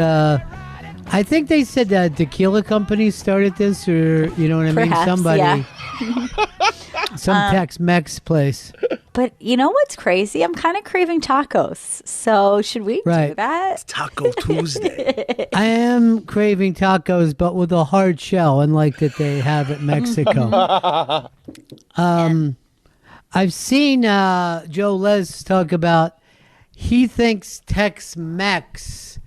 I think they said that tequila company started this, or you know what I mean? Perhaps, Somebody, yeah. some Tex-Mex place. But you know what's crazy? I'm kind of craving tacos. So should we do Right. that? Taco Tuesday. I am craving tacos, but with a hard shell, unlike that they have at Mexico. I've seen Joe Les talk about he thinks Tex-Mex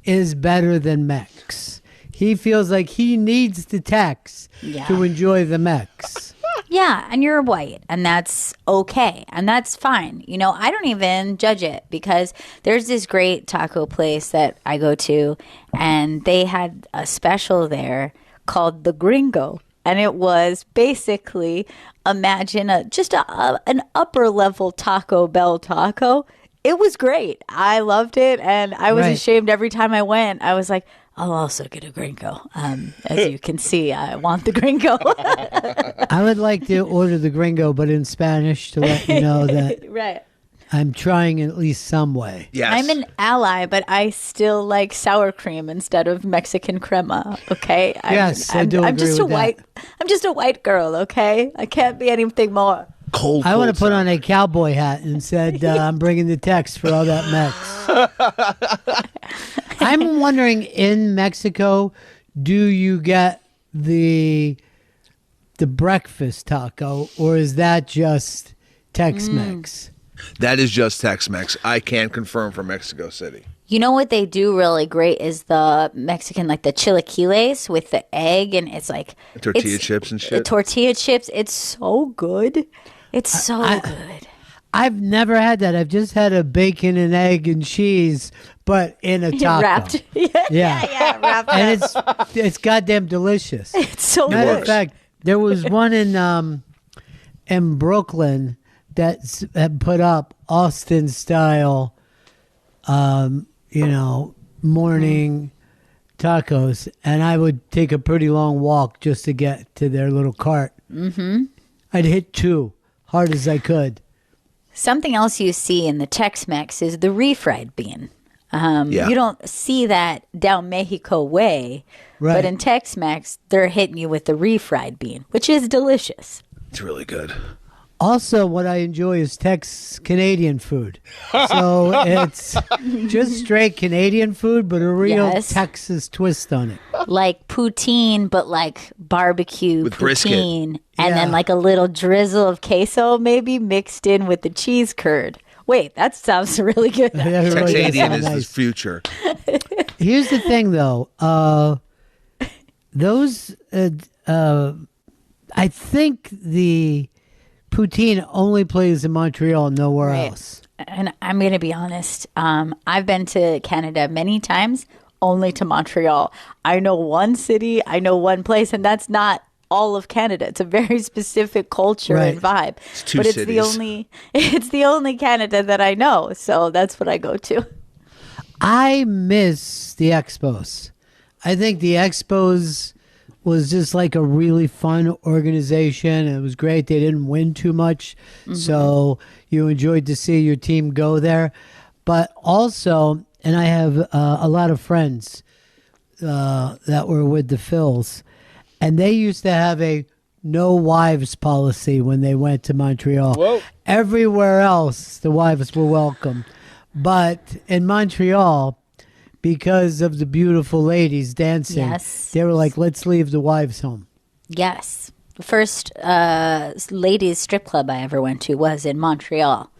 is better than Mex. He feels like he needs the Tex to enjoy the Mex. Yeah, and you're white, and that's okay, and that's fine. You know, I don't even judge it because there's this great taco place that I go to, and they had a special there called the Gringo, and it was basically imagine an upper level Taco Bell taco. It was great. I loved it, and I was ashamed every time I went. I was like, I'll also get a Gringo. As you can see, I want the Gringo. I would like to order the Gringo, but in Spanish to let you know that Right. I'm trying at least some way. Yes. I'm an ally, but I still like sour cream instead of Mexican crema. Okay. I do I'm agree just a with white. I'm just a white girl. Okay. I can't be anything more. Cold. I want to put on a cowboy hat and said, I'm bringing the Tex for all that Mex. I'm wondering, in Mexico, do you get the breakfast taco, or is that just Tex-Mex? That is just Tex-Mex. I can confirm for Mexico City. You know what they do really great is the Mexican, like the chilaquiles with the egg, and it's like Tortilla chips and shit. Tortilla chips. It's so good. It's so good. I've never had that. I've just had a bacon and egg and cheese, but in a taco. Wrapped. yeah, wrapped. And it's goddamn delicious. It's so Matter good. of fact, there was one in Brooklyn that had put up Austin style, morning tacos, and I would take a pretty long walk just to get to their little cart. Mm-hmm. I'd hit 2 hard as I could. Something else you see in the Tex-Mex is the refried bean. You don't see that down Mexico way, but in Tex-Mex, they're hitting you with the refried bean, which is delicious. It's really good. Also, what I enjoy is Canadian food. So it's just straight Canadian food, but a real Texas twist on it. Like poutine, but like barbecue With poutine. brisket. And then like a little drizzle of queso maybe mixed in with the cheese curd. Wait, that sounds really good. Yeah, it really does Texadian sound is the nice. future. Here's the thing, though. I think the poutine only plays in Montreal, nowhere else. And I'm going to be honest. I've been to Canada many times, only to Montreal. I know one city, I know one place, and that's not all of Canada. It's a very specific culture and vibe. It's two but it's cities. it's the only Canada that I know. So that's what I go to. I miss the Expos. I think the Expos was just like a really fun organization. It was great. They didn't win too much, so you enjoyed to see your team go there. But also, and I have a lot of friends that were with the Phils, and they used to have a no wives policy when they went to Montreal. Whoa. Everywhere else, the wives were welcome. But in Montreal, because of the beautiful ladies dancing, they were like, let's leave the wives home. Yes. The first ladies strip club I ever went to was in Montreal.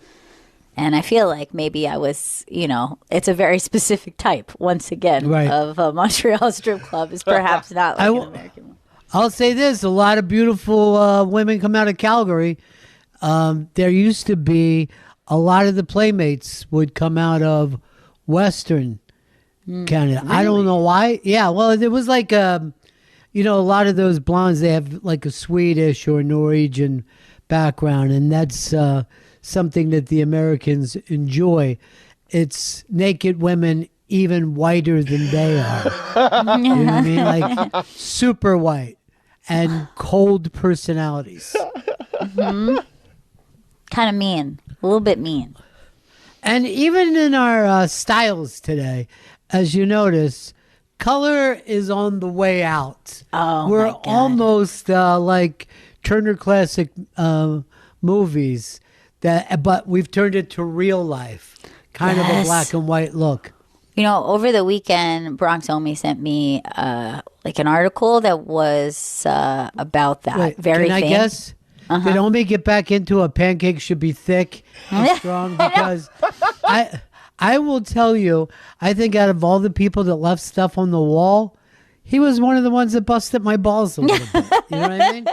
And I feel like maybe I was, it's a very specific type, once again, of a Montreal strip club is perhaps not like an American one. I'll say this, a lot of beautiful women come out of Calgary. There used to be a lot of the Playmates would come out of Western Canada. Really? I don't know why. Yeah, well, there was like, a lot of those blondes, they have like a Swedish or Norwegian background, and that's something that the Americans enjoy. It's naked women even whiter than they are. You know what I mean? Like super white and cold personalities. Kind of mean. A little bit mean. And even in our styles today, as you notice, color is on the way out. Oh, We're my God. almost like Turner Classic movies, but we've turned it to real life, kind of a Yes. black and white look. You know, over the weekend, Bronx Omi sent me like an article that was about that Wait, very can I thing. guess? Did Omi get back into a pancake should be thick and strong? Because I will tell you, I think out of all the people that left stuff on the wall, he was one of the ones that busted my balls a little bit. You know what I mean?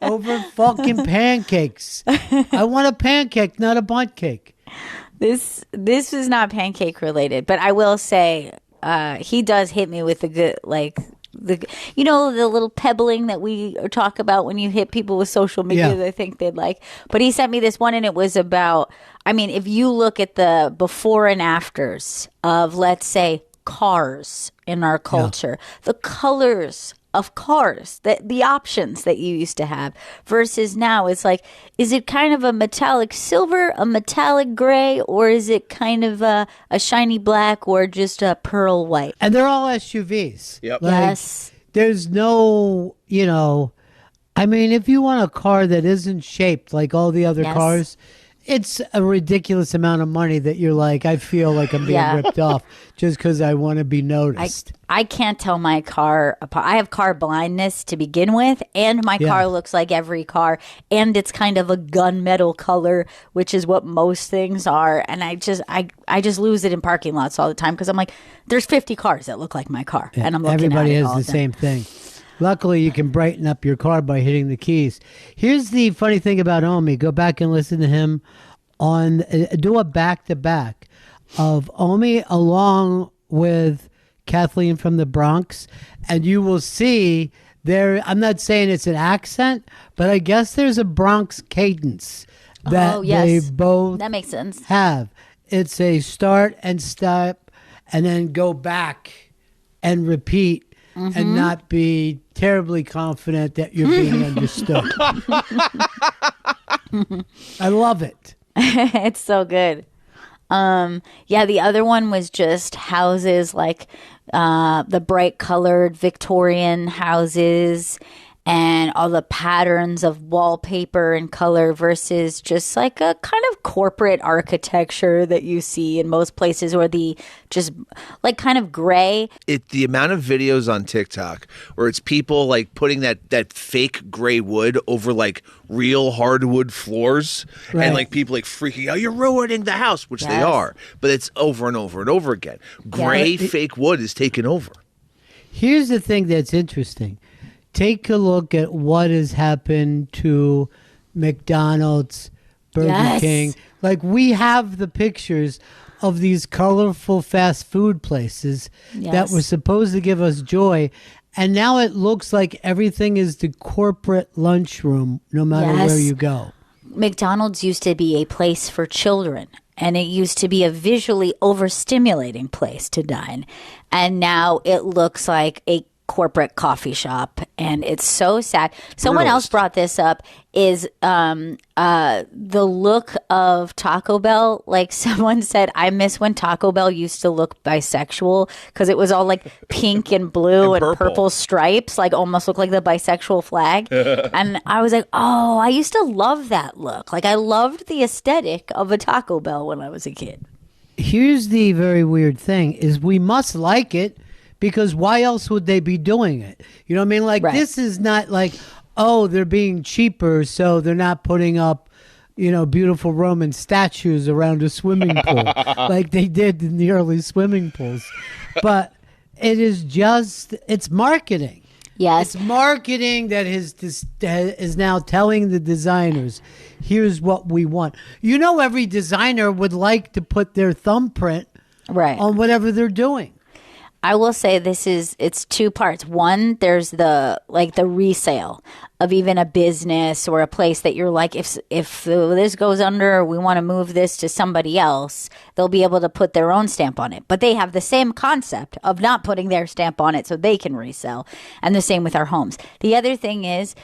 Over fucking pancakes. I want a pancake, not a bundt cake. This is not pancake related, but I will say he does hit me with the good, like the little pebbling that we talk about when you hit people with social media. Yeah. That I think they'd like. But he sent me this one, and it was about. I mean, if you look at the before and afters of, let's say, cars in our culture, the colors of cars, the options that you used to have versus now, it's like, is it kind of a metallic silver, a metallic gray, or is it kind of a shiny black or just a pearl white? And they're all SUVs. Yep. Yes. There's no, I mean, if you want a car that isn't shaped like all the other Yes. cars, it's a ridiculous amount of money that you're like, I feel like I'm being Yeah. ripped off just because I want to be noticed. I can't tell my car apart. I have car blindness to begin with, and my Yeah. car looks like every car, and it's kind of a gunmetal color, which is what most things are. And I just lose it in parking lots all the time because I'm like, there's 50 cars that look like my car, and I'm looking Everybody at it has all the the time. same thing. Luckily, you can brighten up your car by hitting the keys. Here's the funny thing about Omi. Go back and listen to him on, do a back-to-back of Omi along with Kathleen from the Bronx, and you will see there, I'm not saying it's an accent, but I guess there's a Bronx cadence that Oh, yes. they both That makes sense. have. It's a start and stop and then go back and repeat and not be terribly confident that you're being understood. I love it. It's so good. Yeah, the other one was just houses, like the bright colored Victorian houses and all the patterns of wallpaper and color versus just like a kind of corporate architecture that you see in most places, or the just like kind of gray. The amount of videos on TikTok where it's people like putting that fake gray wood over like real hardwood floors, Right. and like people like freaking out, you're ruining the house, which they Yes. are, but it's over and over and over again. Gray Yeah. fake wood is taken over. Here's the thing that's interesting. Take a look at what has happened to McDonald's, Burger Yes. King. Like, we have the pictures of these colorful fast food places that Yes. were supposed to give us joy. And now it looks like everything is the corporate lunchroom, no matter Yes. where you go. McDonald's used to be a place for children, and it used to be a visually overstimulating place to dine. And now it looks like a corporate coffee shop, and it's so sad. Someone else Brutalist. brought this up, is the look of Taco Bell. Like, someone said, I miss when Taco Bell used to look bisexual because it was all like pink and blue and And purple. purple. stripes, like almost look like the bisexual flag. And I was like, oh, I used to love that look. Like, I loved the aesthetic of a Taco Bell when I was a kid. Here's the very weird thing is we must like it because why else would they be doing it? You know what I mean? Like, Right. this is not like, oh, they're being cheaper, so they're not putting up, beautiful Roman statues around a swimming pool like they did in the early swimming pools. But it is just, it's marketing. Yes. It's marketing that is now telling the designers, here's what we want. Every designer would like to put their thumbprint Right. on whatever they're doing. I will say it's two parts. One, there's the resale of even a business or a place that you're like, if this goes under, we want to move this to somebody else, they'll be able to put their own stamp on it. But they have the same concept of not putting their stamp on it so they can resell. And the same with our homes. The other thing is,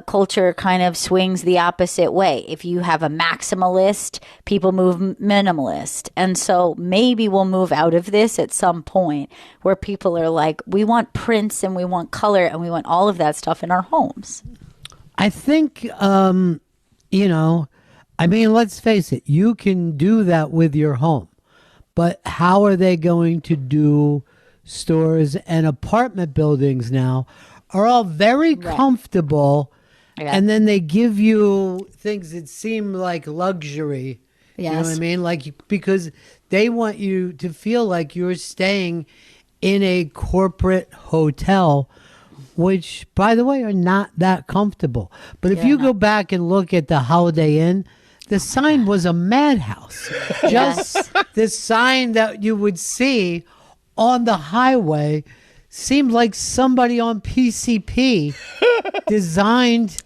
culture kind of swings the opposite way. If you have a maximalist, people move minimalist. And so maybe we'll move out of this at some point where people are like, we want prints and we want color and we want all of that stuff in our homes. I think, let's face it, you can do that with your home. But how are they going to do stores and apartment buildings now? Are all very comfortable, and then they give you things that seem like luxury. Yes. You know what I mean? Like, because they want you to feel like you're staying in a corporate hotel, which, by the way, are not that comfortable. But if you go back and look at the Holiday Inn, the sign was a madhouse. Just the sign that you would see on the highway seemed like somebody on PCP designed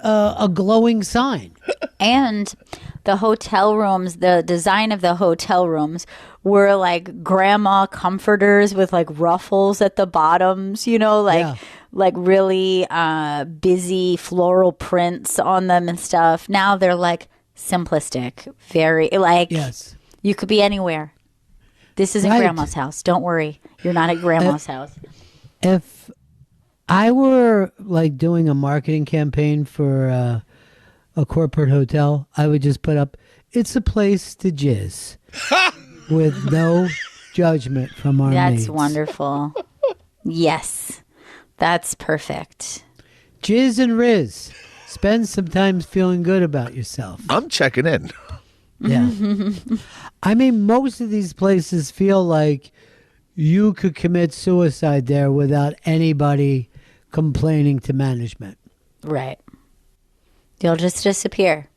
a glowing sign. And the hotel rooms, the design of the hotel rooms were like grandma comforters with like ruffles at the bottoms, like really busy floral prints on them and stuff. Now they're like simplistic, very like you could be anywhere. This isn't grandma's house. Don't worry. You're not at grandma's house. If I were like doing a marketing campaign for a corporate hotel, I would just put up, it's a place to jizz with no judgment from our mates. That's wonderful. Yes. That's perfect. Jizz and Riz. Spend some time feeling good about yourself. I'm checking in. Yeah. I mean, most of these places feel like you could commit suicide there without anybody complaining to management. Right. You'll just disappear.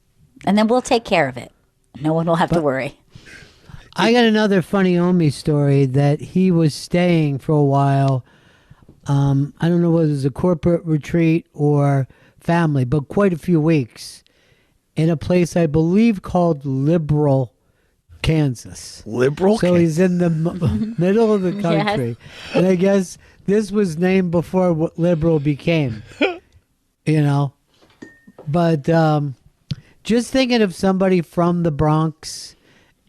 And then we'll take care of it. No one will have to worry. I got another funny Omi story that he was staying for a while. I don't know whether it was a corporate retreat or family, but quite a few weeks in a place I believe called Liberal, Kansas. Liberal So he's in the middle of the country. Yes. And I guess this was named before what liberal became, But just thinking of somebody from the Bronx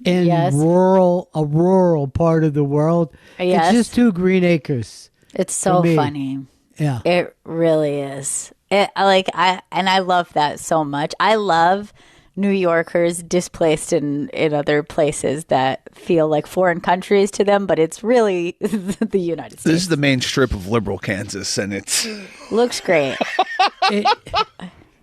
in a rural part of the world, it's just 2 green acres. It's so funny. Yeah. It really is. I love that so much. I love New Yorkers displaced in other places that feel like foreign countries to them, but it's really the United States. This is the main strip of liberal Kansas, and it looks great.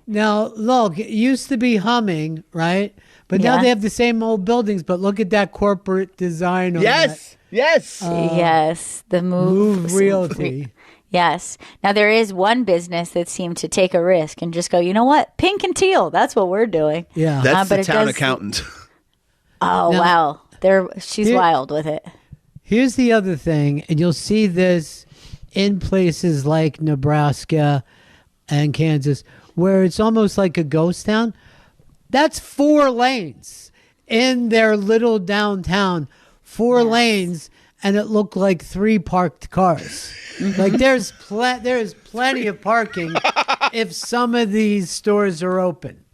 Now, look, it used to be humming, right? But now they have the same old buildings, but look at that corporate design on yes, the Move Realty. Yes. Now, there is one business that seemed to take a risk and just go, you know what? Pink and teal. That's what we're doing. Yeah. That's the town accountant. Oh, wow. She's wild with it. Here's the other thing, and you'll see this in places like Nebraska and Kansas, where it's almost like a ghost town. That's 4 lanes in their little downtown. 4 lanes, and it looked like 3 parked cars. Like there is plenty of parking if some of these stores are open.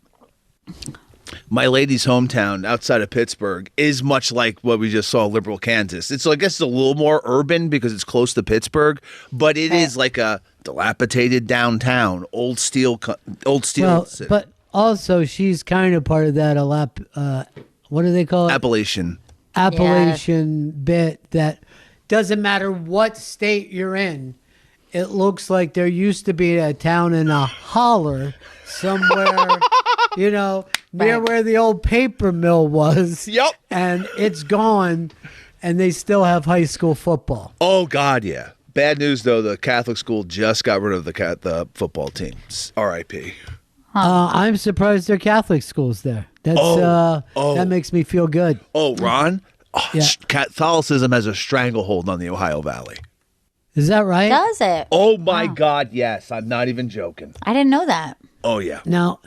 My lady's hometown outside of Pittsburgh is much like what we just saw, liberal Kansas. I guess it's a little more urban because it's close to Pittsburgh, but it is like a dilapidated downtown, old steel. Well, but also she's kind of part of that what do they call it? Appalachian bit that doesn't matter what state you're in. It looks like there used to be a town in a holler somewhere, near where the old paper mill was. Yep. And it's gone, and they still have high school football. Oh, God, yeah. Bad news, though. The Catholic school just got rid of the football team. R.I.P. I'm surprised there are Catholic schools there. That makes me feel good. Oh, Ron? Yeah. Catholicism has a stranglehold on the Ohio Valley. Is that right? Does it? Oh my God, yes. I'm not even joking. I didn't know that. Oh yeah. Now,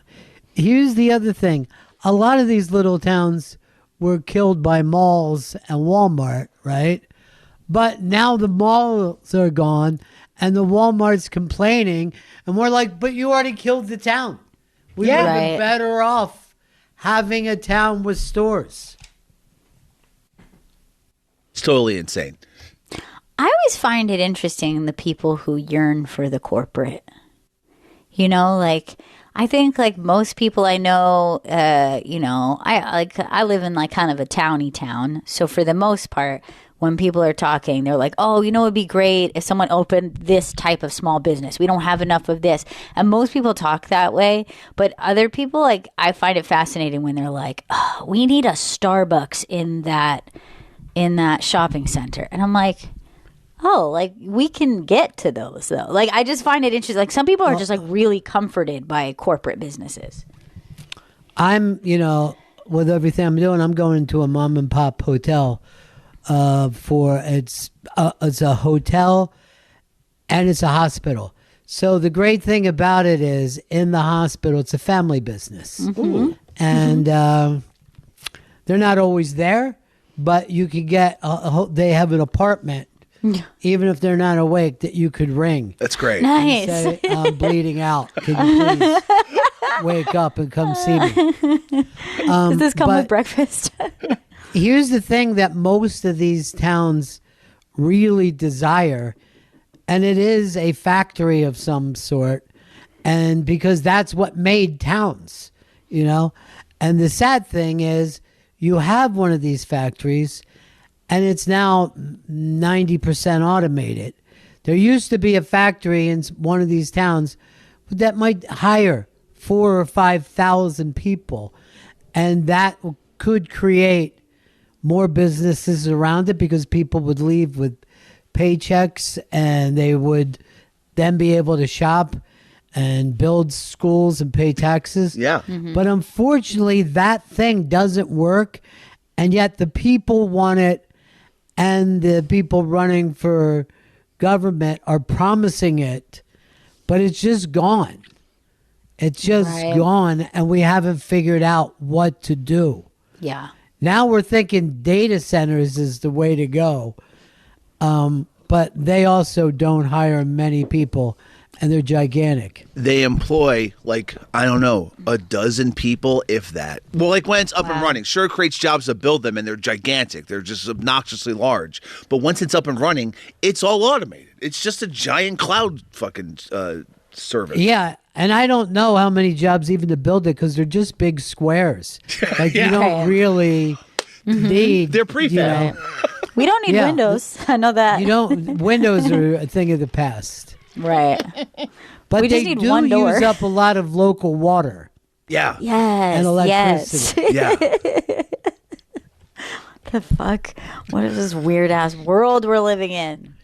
here's the other thing. A lot of these little towns were killed by malls and Walmart, right? But now the malls are gone and the Walmart's complaining. And we're like, but you already killed the town. We would have been Right. better off having a town with stores. It's totally insane. I always find it interesting the people who yearn for the corporate. You know, like I think like most people I know, I live in like kind of a towny town. So for the most part, when people are talking, they're like, "Oh, you know, it'd be great if someone opened this type of small business. We don't have enough of this." And most people talk that way, but other people, like, I find it fascinating when they're like, "Oh, we need a Starbucks in that shopping center," and I'm like, oh, like we can get to those though. Like I just find it interesting. Like some people are just like really comforted by corporate businesses. I'm, with everything I'm doing, I'm going to a mom and pop hotel it's a hotel and it's a hospital. So the great thing about it is in the hospital, it's a family business. And they're not always there, but you could get, they have an apartment, even if they're not awake, that you could ring. That's great. Nice. Say, I'm bleeding out. Can you please wake up and come see me? Does this come but- with breakfast? Here's the thing that most of these towns really desire, and it is a factory of some sort, and because that's what made towns, And the sad thing is you have one of these factories and it's now 90% automated. There used to be a factory in one of these towns that might hire 4,000 or 5,000 people, and that could create more businesses around it because people would leave with paychecks and they would then be able to shop and build schools and pay taxes. Yeah. But unfortunately, that thing doesn't work, and yet the people want it, and the people running for government are promising it, but it's just gone. It's just Right. gone, and we haven't figured out what to do. Yeah. Now we're thinking data centers is the way to go, but they also don't hire many people, and they're gigantic. They employ like, I don't know, a dozen people, if that. Well, like when it's up and Wow. running, sure, it creates jobs to build them, and they're gigantic. They're just obnoxiously large. But once it's up and running, it's all automated. It's just a giant cloud fucking service. Yeah, and I don't know how many jobs even to build it because they're just big squares. Like you don't really need. They're prefab. We don't need Yeah. Windows. I know that. You don't. Windows are a thing of the past, Right. but We just they need do one door. use up a lot of local water Yeah. Yes. and electricity. Yes. Yeah. The fuck? What is this weird ass world we're living in?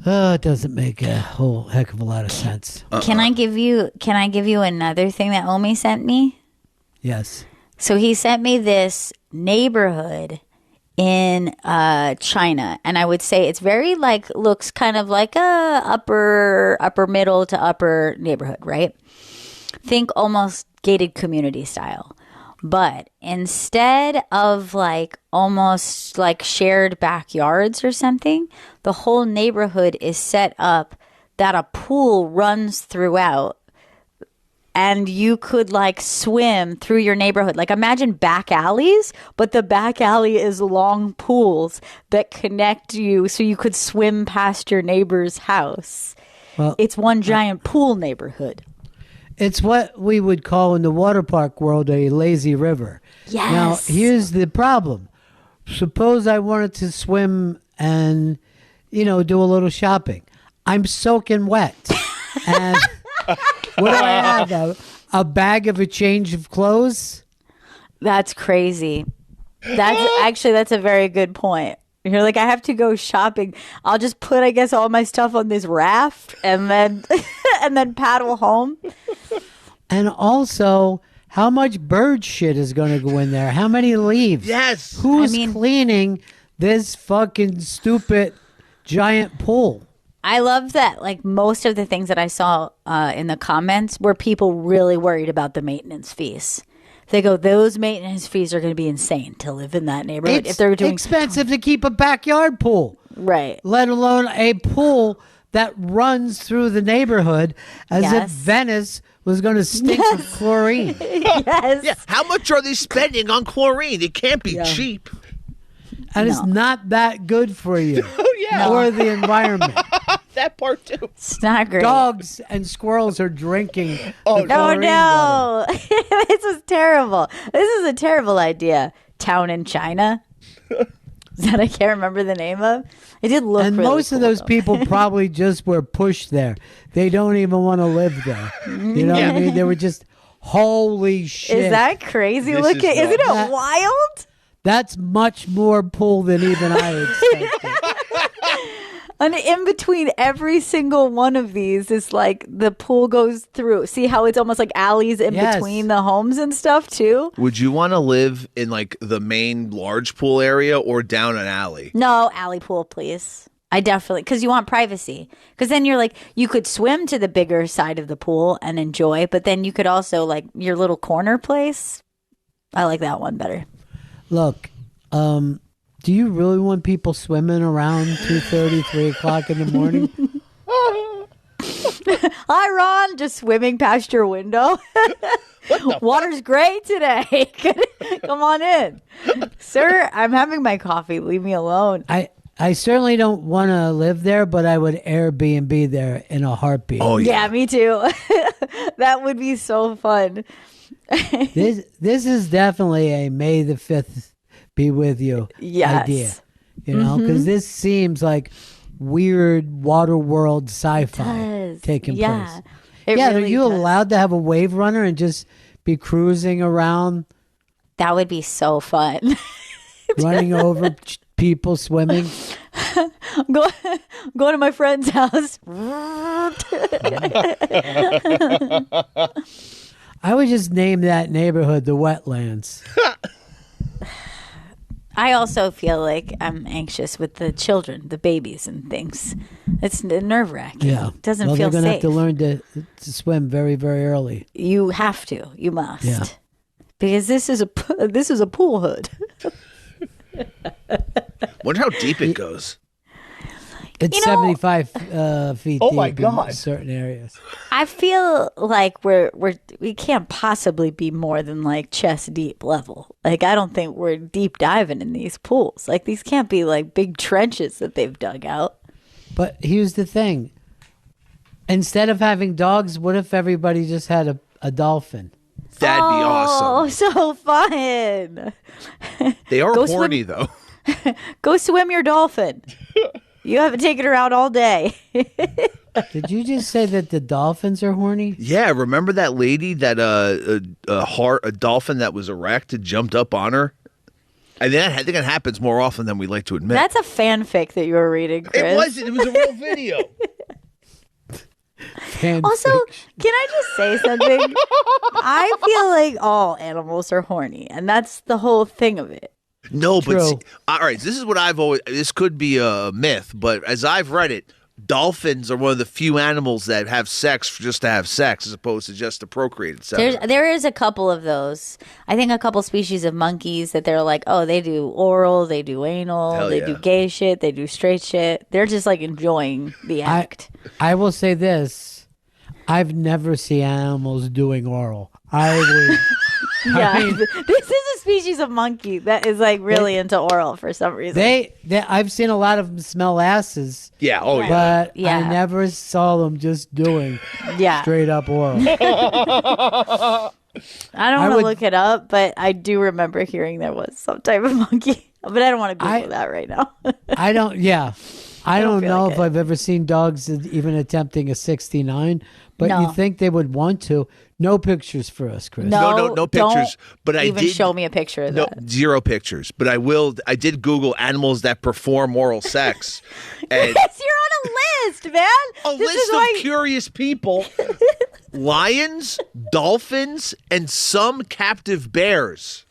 It doesn't make a whole heck of a lot of sense. Can I give you another thing that Omi sent me? Yes. So he sent me this neighborhood in China, and I would say it's very looks kind of like a upper middle to upper neighborhood, right? Think almost gated community style. But instead of almost shared backyards or something, the whole neighborhood is set up that a pool runs throughout, and you could swim through your neighborhood. Imagine back alleys, but the back alley is long pools that connect you so you could swim past your neighbor's house. Well, It's one giant pool neighborhood. it's what we would call in the water park world a lazy river. Yes. Now, here's the problem. Suppose I wanted to swim and, do a little shopping. I'm soaking wet. And what do I have? A bag of a change of clothes? That's crazy. That's a very good point. You're I have to go shopping. I'll just put, I guess, all my stuff on this raft and then and then paddle home. And also, how much bird shit is going to go in there? How many leaves? Yes. Who's I mean- cleaning this fucking stupid giant pool? I love that, like, most of the things that I saw in the comments were people really worried about the maintenance fees. They go, those maintenance fees are going to be insane to live in that neighborhood. It's if they're doing expensive to keep a backyard pool, right, let alone a pool that runs through the neighborhood as if Yes. Venice was going to stink of chlorine. yes, Yeah, how much are they spending on chlorine? It can't be cheap. And it's not that good for you yeah. or the environment. That part too. it's not great. Dogs and squirrels are drinking. Oh, the No, chlorine water. no. This is terrible. This is a terrible idea. Town in China. That I can't remember the name of. It did look And really most of cool, those though. people probably just were pushed there. They don't even want to live there. You know what I mean? They were just, holy shit. Is that crazy This looking? is Isn't it nuts. wild? That's much more pull than even I expected. And in between every single one of these is like the pool goes through. See how it's almost like alleys in Yes. between the homes and stuff too? Would you want to live in like the main large pool area or down an alley? No, alley pool, please. I definitely, because you want privacy. Because then you're like, you could swim to the bigger side of the pool and enjoy, but then you could also like your little corner place. I like that one better. Look, do you really want people swimming around 2:30, 3 o'clock in the morning? Hi, Ron. Just swimming past your window. Water's great today. Come on in. Sir, I'm having my coffee. Leave me alone. I certainly don't want to live there, but I would Airbnb there in a heartbeat. Oh Yeah, me too. That would be so fun. This is definitely a May the 5th be with you Yes. idea. You know, because this seems like weird water world sci-fi Does. taking Yeah. place. It Are really you does. allowed to have a wave runner and just be cruising around, That would be so fun. running over people swimming? Go to my friend's house. I would just name that neighborhood the Wetlands. I also feel like I'm anxious with the children, the babies and things. It's nerve wracking. Yeah, It doesn't well, feel they're gonna safe. have to learn to swim very, very early. You have to. You must. Yeah. Because this is a pool hood. Wonder how deep it goes. It's You know- 75 feet Oh deep my in God. certain areas. I feel like we can't possibly be more than like chest deep level. Like I don't think we're deep diving in these pools. Like these can't be like big trenches that they've dug out. But here's the thing. Instead of having dogs, what if everybody just had a dolphin? That'd be Oh, awesome. so fun. They are Go swim- horny though. Go swim your dolphin. You haven't taken her out all day. Did you just say that the dolphins are horny? Yeah, remember that lady that a dolphin that was erect jumped up on her? And I think that happens more often than we like to admit. That's a fanfic that you were reading, Chris. It wasn't. It was a real video. Fan Also, fiction. can I just say something? I feel like all animals are horny, and that's the whole thing of it. No, but True. see, all right. This is what I've always. This could be a myth, but as I've read it, dolphins are one of the few animals that have sex just to have sex, as opposed to just to procreate. Etc. There is a couple of those. I think a couple species of monkeys that they're like, oh, they do oral, they do anal, Hell they yeah. do gay shit, they do straight shit. They're just like enjoying the act. I will say this. I've never seen animals doing oral. I would. Yeah, I mean, this is a species of monkey that is like really into oral for some reason. they I've seen a lot of them smell asses, Yeah. Oh yeah. but Yeah. I never saw them just doing yeah, straight up oral. I don't I want to would- look it up, but I do remember hearing there was some type of monkey. But I don't want to Google I- that right now. I don't. Yeah, I don't don't feel know like if it. I've ever seen dogs even attempting a 69, but No. you think they would want to. No pictures for us, Chris. No don't pictures, but I even did- show me a picture of No, that. 0 pictures. But I did Google animals that perform oral sex, and Yes, you're on a list, man. a This list is of why curious people: lions, dolphins, and some captive bears.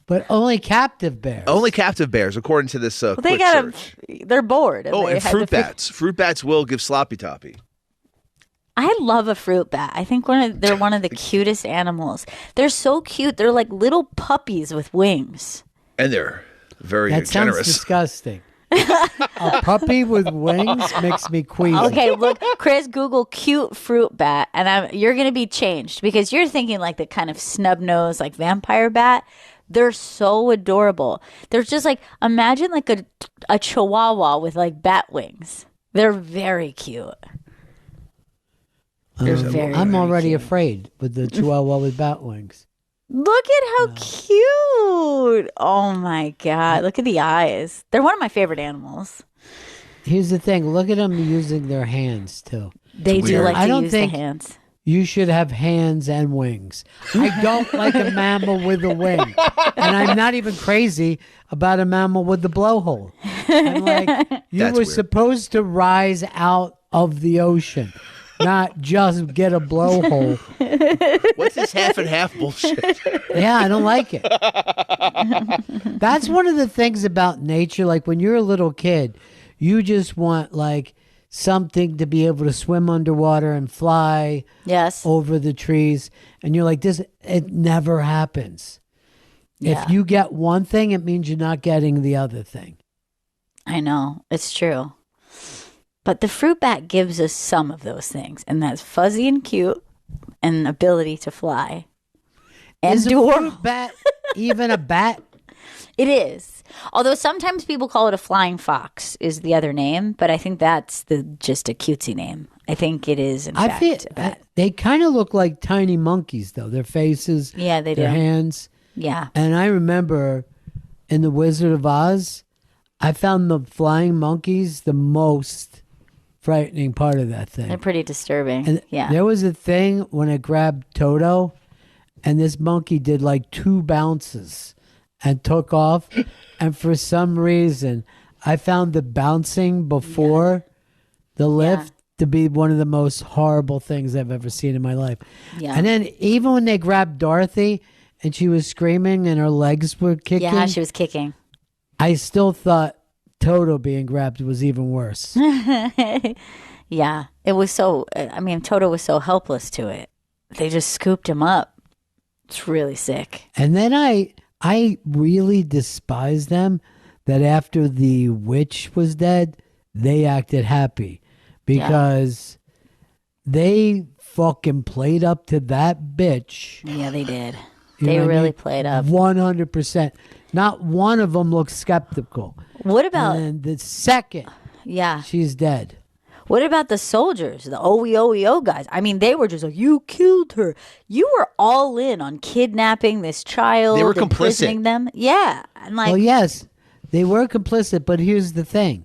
But only captive bears. Only captive bears, according to this They quick got search. they're bored. Oh, they and had fruit to bats. Fruit bats will give sloppy toppy. I love a fruit bat. I think they're one of the cutest animals. They're so cute. They're like little puppies with wings. And they're very That sounds generous. disgusting. A puppy with wings makes me queasy. Okay, look, Chris, Google cute fruit bat, and you're gonna be changed because you're thinking like the kind of snub nose, like vampire bat. They're so adorable. They're just like imagine like a chihuahua with like bat wings. They're very cute. They're very. I'm very already cute. afraid with the chihuahua with bat wings. Look at how cute. Oh my God. Look at the eyes. They're one of my favorite animals. Here's the thing. Look at them using their hands, too. They do weird. like I to don't use think- the hands. You should have hands and wings. I don't like a mammal with a wing. And I'm not even crazy about a mammal with the blowhole. I'm like, you That's were weird. supposed to rise out of the ocean, not just get a blowhole. What's this half and half bullshit? Yeah, I don't like it. That's one of the things about nature. Like when you're a little kid, you just want like something to be able to swim underwater and fly Yes. over the trees. And you're like, it never happens. Yeah. If you get one thing, it means you're not getting the other thing. I know. It's true. But the fruit bat gives us some of those things. And that's fuzzy and cute and ability to fly. And Is a do fruit bat even a bat? It is. Although sometimes people call it a flying fox is the other name, but I think that's just a cutesy name. I think it is in I fact feel a bat. they kind of look like tiny monkeys, though. Their faces, Yeah, they their do. hands. Yeah. And I remember in The Wizard of Oz, I found the flying monkeys the most frightening part of that thing. They're pretty disturbing. And yeah. there was a thing when I grabbed Toto, and this monkey did like 2 bounces and took off. And for some reason, I found the bouncing before the lift to be one of the most horrible things I've ever seen in my life. Yeah. And then even when they grabbed Dorothy and she was screaming and her legs were kicking, Yeah, she was kicking. I still thought Toto being grabbed was even worse. Yeah. It was so, I mean, Toto was so helpless to it. They just scooped him up. It's really sick. And then I really despise them that after the witch was dead, they acted happy because they fucking played up to that bitch. Yeah, they did. You They know what I really mean? played up. 100%. Not one of them looked skeptical. What about, And the second yeah. she's dead. What about the soldiers, the OEO guys? I mean, they were just like, you killed her. You were all in on kidnapping this child. They were imprisoning complicit. them. Yeah. And like, Well, yes, they were complicit, but here's the thing.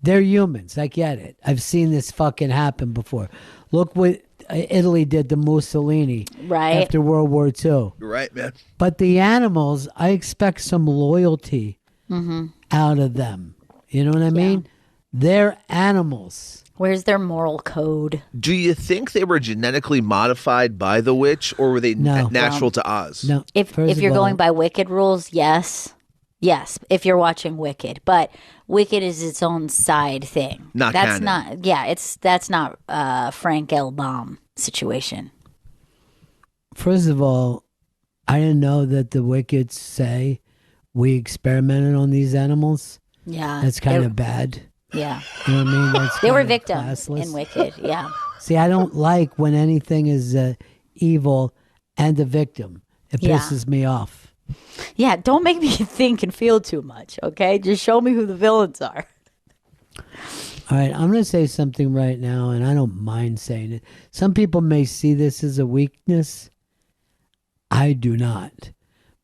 They're humans. I get it. I've seen this fucking happen before. Look what Italy did to Mussolini Right. after World War II. You're right, man. But the animals, I expect some loyalty Mm-hmm. out of them. You know what I mean? They're animals. where's their moral code? Do you think they were genetically modified by the witch, or were they No. natural to Oz? No, If first you're of all, going by Wicked rules, yes. Yes, if you're watching Wicked. But Wicked is its own side thing. Not that's canon. not that's not Frank L. Baum situation. first of all, I didn't know that the Wicked say we experimented on these animals. Yeah. That's kind They- of bad. Yeah. You know what I mean? That's They were kind of victims classless. in Wicked. Yeah. See, I don't like when anything is evil and a victim. It Yeah. pisses me off. Yeah, don't make me think and feel too much, okay? Just show me who the villains are. All right, I'm going to say something right now, and I don't mind saying it. Some people may see this as a weakness. I do not.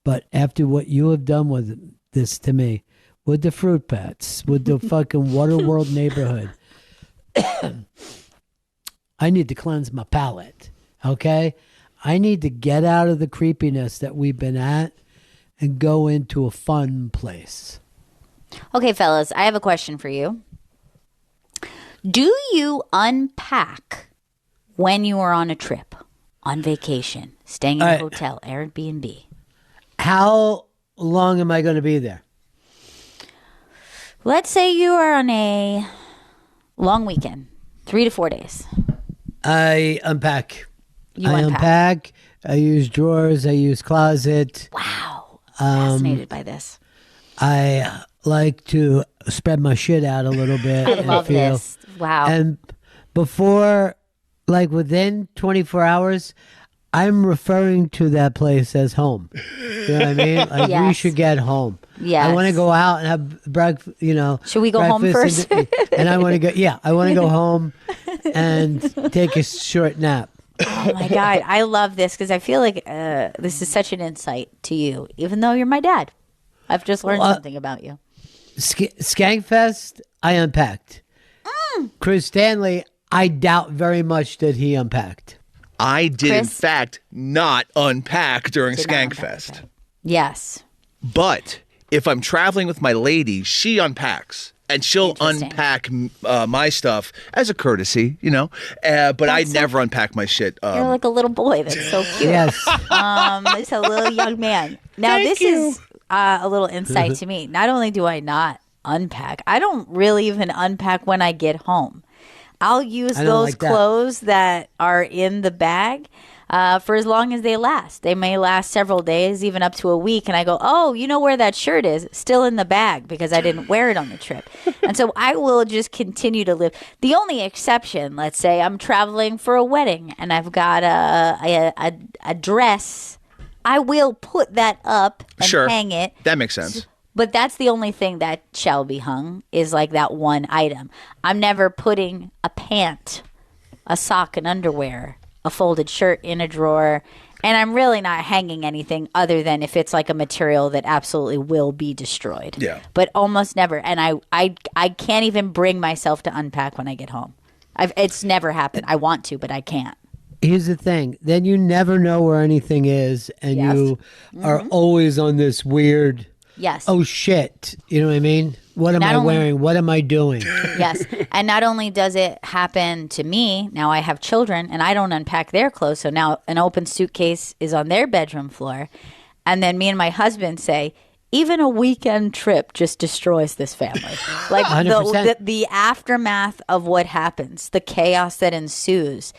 But after what you have done with this to me, with the fruit bats, with the fucking Waterworld neighborhood, I need to cleanse my palate, okay? I need to get out of the creepiness that we've been at and go into a fun place. Okay, fellas, I have a question for you. Do you unpack when you are on a trip, on vacation, staying in a hotel, Airbnb? How long am I going to be there? Let's say you are on a long weekend, 3 to 4 days. I unpack. You I unpack. I use drawers. I use closet. Wow. Fascinated by this. I like to spread my shit out a little bit. I love this. Wow. And before, like within 24 hours, I'm referring to that place as home. You know what I mean? Like we Yes. should get home. Yes. I want to go out and have breakfast. Should we go home breakfast first? And I want to go. Yeah, I want to go home and take a short nap. Oh my God. I love this because I feel like this is such an insight to you, even though you're my dad. I've just learned something about you. Skankfest, I unpacked. Chris Stanley, I doubt very much that he unpacked. I did, in Chris? fact, not unpack during Did not unpack, Skankfest. okay. Yes. But if I'm traveling with my lady, she unpacks. And she'll Interesting. unpack my stuff as a courtesy, but I never unpack my shit. You're like a little boy. That's so cute. Yes. It's a little young man. Now, this is a little insight to me. Not only do I not unpack, I don't really even unpack when I get home. I'll use I don't those like that. clothes that are in the bag for as long as they last. They may last several days, even up to a week. And I go, oh, you know where that shirt is? Still in the bag because I didn't wear it on the trip. And so I will just continue to live. The only exception, let's say I'm traveling for a wedding and I've got a dress, I will put that up and Sure. hang it. That makes sense. But that's the only thing that shall be hung is like that one item. I'm never putting a pant, a sock, and underwear, a folded shirt in a drawer. And I'm really not hanging anything other than if it's like a material that absolutely will be destroyed. Yeah. But almost never. And I can't even bring myself to unpack when I get home. It's never happened. I want to, but I can't. Here's the thing. Then you never know where anything is, and Yes. you are always on this weird, Yes. oh shit. You know what I mean? What am Not I only- wearing? What am I doing? Yes. And not only does it happen to me, now I have children and I don't unpack their clothes. So now an open suitcase is on their bedroom floor. And then me and my husband say, even a weekend trip just destroys this family. Like 100%. the aftermath of what happens, the chaos that ensues,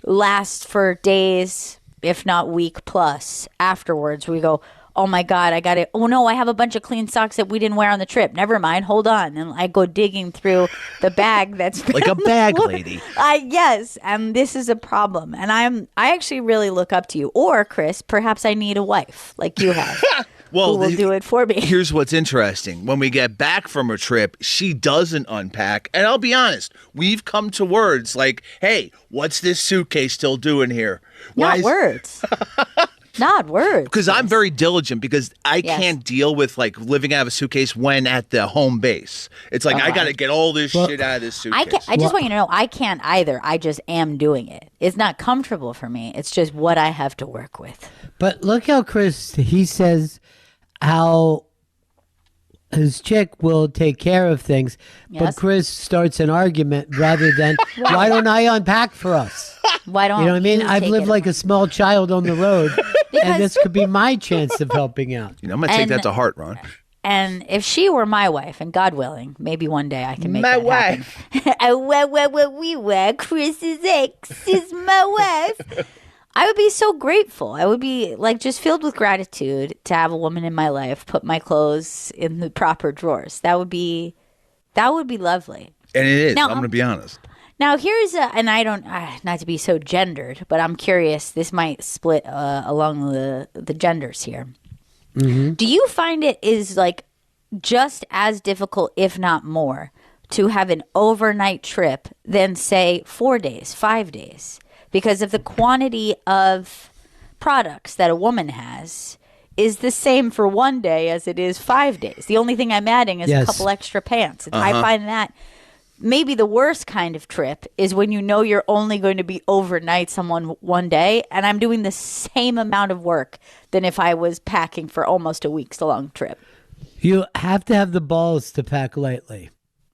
lasts for days, if not week plus. Afterwards, we go, oh my God, I got it. Oh no, I have a bunch of clean socks that we didn't wear on the trip. Never mind, hold on. And I go digging through the bag that's Like a bag lady. Yes, and this is a problem. And I actually really look up to you. Or Chris, perhaps I need a wife like you have. Well, who will do it for me. Here's what's interesting. When we get back from a trip, she doesn't unpack. And I'll be honest, we've come to words like, hey, what's this suitcase still doing here? Not words. Not words. Because I'm very diligent because I Yes. can't deal with like living out of a suitcase when at the home base. It's like I got to get all this shit out of this suitcase. I just want you to know I can't either. I just am doing it. It's not comfortable for me. It's just what I have to work with. But look how Chris, he says how his chick will take care of things. Yes. But Chris starts an argument rather than, why don't I unpack for us? Why don't You know what I mean? you I've take lived it like a small child on the road, Because- and this could be my chance of helping out. I'm going to take And- that to heart, Ron. And if she were my wife, and God willing, maybe one day I can make My that wife. happen. We were Chris's ex is my wife. I would be so grateful. I would be like just filled with gratitude to have a woman in my life put my clothes in the proper drawers. That would be lovely. And it is. Now, I'm going to be honest. Now here's and I don't not to be so gendered, but I'm curious. This might split along the genders here. Do you find it is like just as difficult, if not more, to have an overnight trip than say 4 days, 5 days? Because of the quantity of products that a woman has is the same for 1 day as it is 5 days. The only thing I'm adding is a Yes. couple extra pants. And I find that maybe the worst kind of trip is when you know you're only going to be overnight someone 1 day, and I'm doing the same amount of work than if I was packing for almost a week's long trip. You have to have the balls to pack lightly.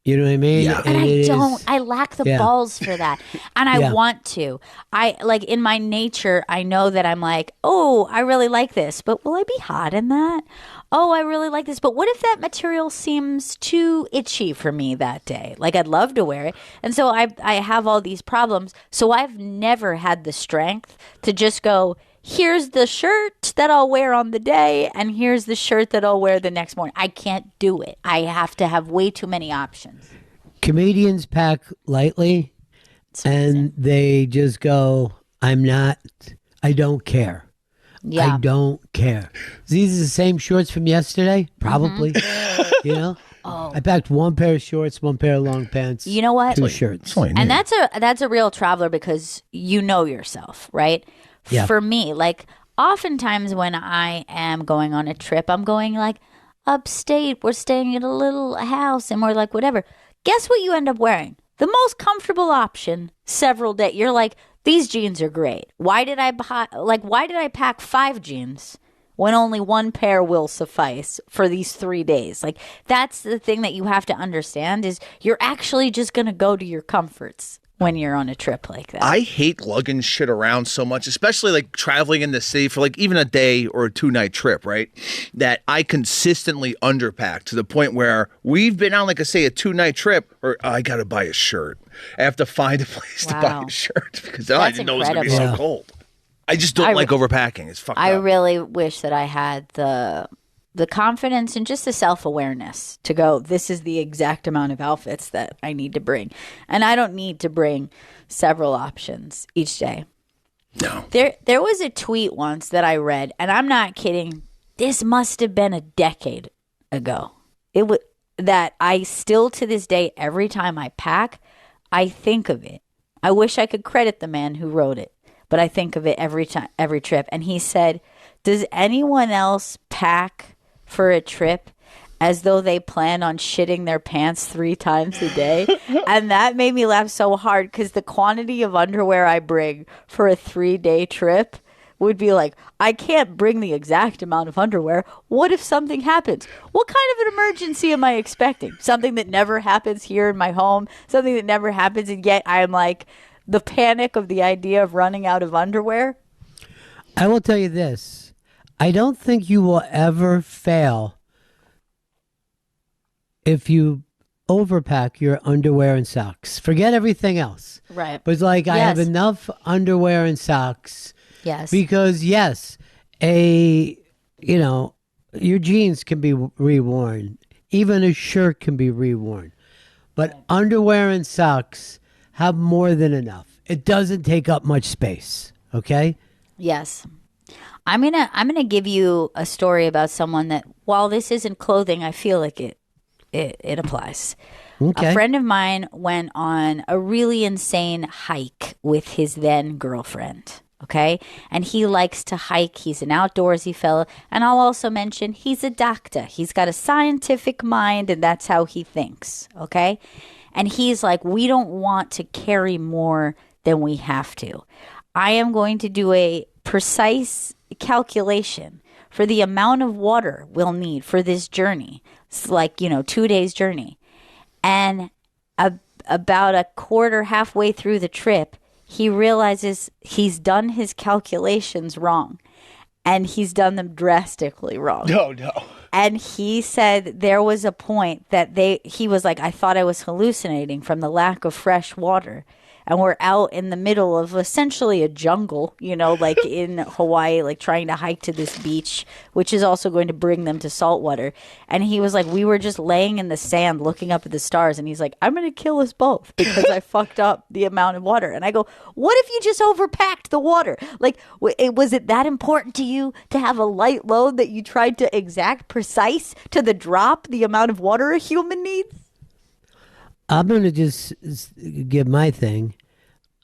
You know what I mean? Yeah. And it I lack the Yeah. balls for that. And I Yeah. want to. I like in my nature, I know that I'm like, oh, I really like this, but will I be hot in that? Oh, I really like this, but what if that material seems too itchy for me that day? Like I'd love to wear it. And so I have all these problems. So I've never had the strength to just go, here's the shirt that I'll wear on the day, and here's the shirt that I'll wear the next morning. I can't do it. I have to have way too many options. Comedians pack lightly, and they just go, I don't care. Yeah. I don't care. These are the same shorts from yesterday? Probably. You know? Oh. I packed one pair of shorts, one pair of long pants. You know what? Two shirts. And that's a real traveler because you know yourself, right? Yeah. For me, like oftentimes when I am going on a trip, I'm going like upstate. We're staying at a little house and we're like whatever. Guess what you end up wearing? The most comfortable option several days. You're like, these jeans are great. Why did I pack 5 jeans when only one pair will suffice for these 3 days? Like that's the thing that you have to understand is you're actually just going to go to your comforts when you're on a trip like that. I hate lugging shit around so much, especially like traveling in the city for like even a day or a 2-night trip, right? That I consistently underpack to the point where we've been on like a 2-night trip or I got to buy a shirt. I have to find a place to buy a shirt because I didn't know it was going to be so cold. I just don't like overpacking. It's fucked up. I really wish that I had the confidence and just the self-awareness to go, this is the exact amount of outfits that I need to bring. And I don't need to bring several options each day. No. There was a tweet once that I read, and I'm not kidding. This must have been a decade ago. That I still to this day, every time I pack, I think of it. I wish I could credit the man who wrote it, but I think of it every time, every trip. And he said, does anyone else pack for a trip as though they plan on shitting their pants 3 times a day? And that made me laugh so hard because the quantity of underwear I bring for a 3-day trip would be like, I can't bring the exact amount of underwear. What if something happens? What kind of an emergency am I expecting? Something that never happens here in my home, something that never happens, and yet I'm like the panic of the idea of running out of underwear. I will tell you this. I don't think you will ever fail if you overpack your underwear and socks. Forget everything else. Right. But it's like I have enough underwear and socks. Yes. Because your jeans can be reworn. Even a shirt can be reworn. But underwear and socks have more than enough. It doesn't take up much space. Okay? Yes. I'm gonna give you a story about someone that, while this isn't clothing, I feel like it applies. Okay. A friend of mine went on a really insane hike with his then girlfriend. Okay. And he likes to hike. He's an outdoorsy fella. And I'll also mention he's a doctor. He's got a scientific mind and that's how he thinks. Okay. And he's like, we don't want to carry more than we have to. I am going to do a precise calculation for the amount of water we'll need for this journey. It's like, 2 days journey. And about a quarter, halfway through the trip, he realizes he's done his calculations wrong. And he's done them drastically wrong. No. And he said there was a point that he was like, I thought I was hallucinating from the lack of fresh water. And we're out in the middle of essentially a jungle, like in Hawaii, like trying to hike to this beach, which is also going to bring them to saltwater. And he was like, we were just laying in the sand looking up at the stars. And he's like, I'm going to kill us both because I fucked up the amount of water. And I go, what if you just overpacked the water? Like, was it that important to you to have a light load that you tried to exact precise to the drop the amount of water a human needs? I'm going to just give my thing.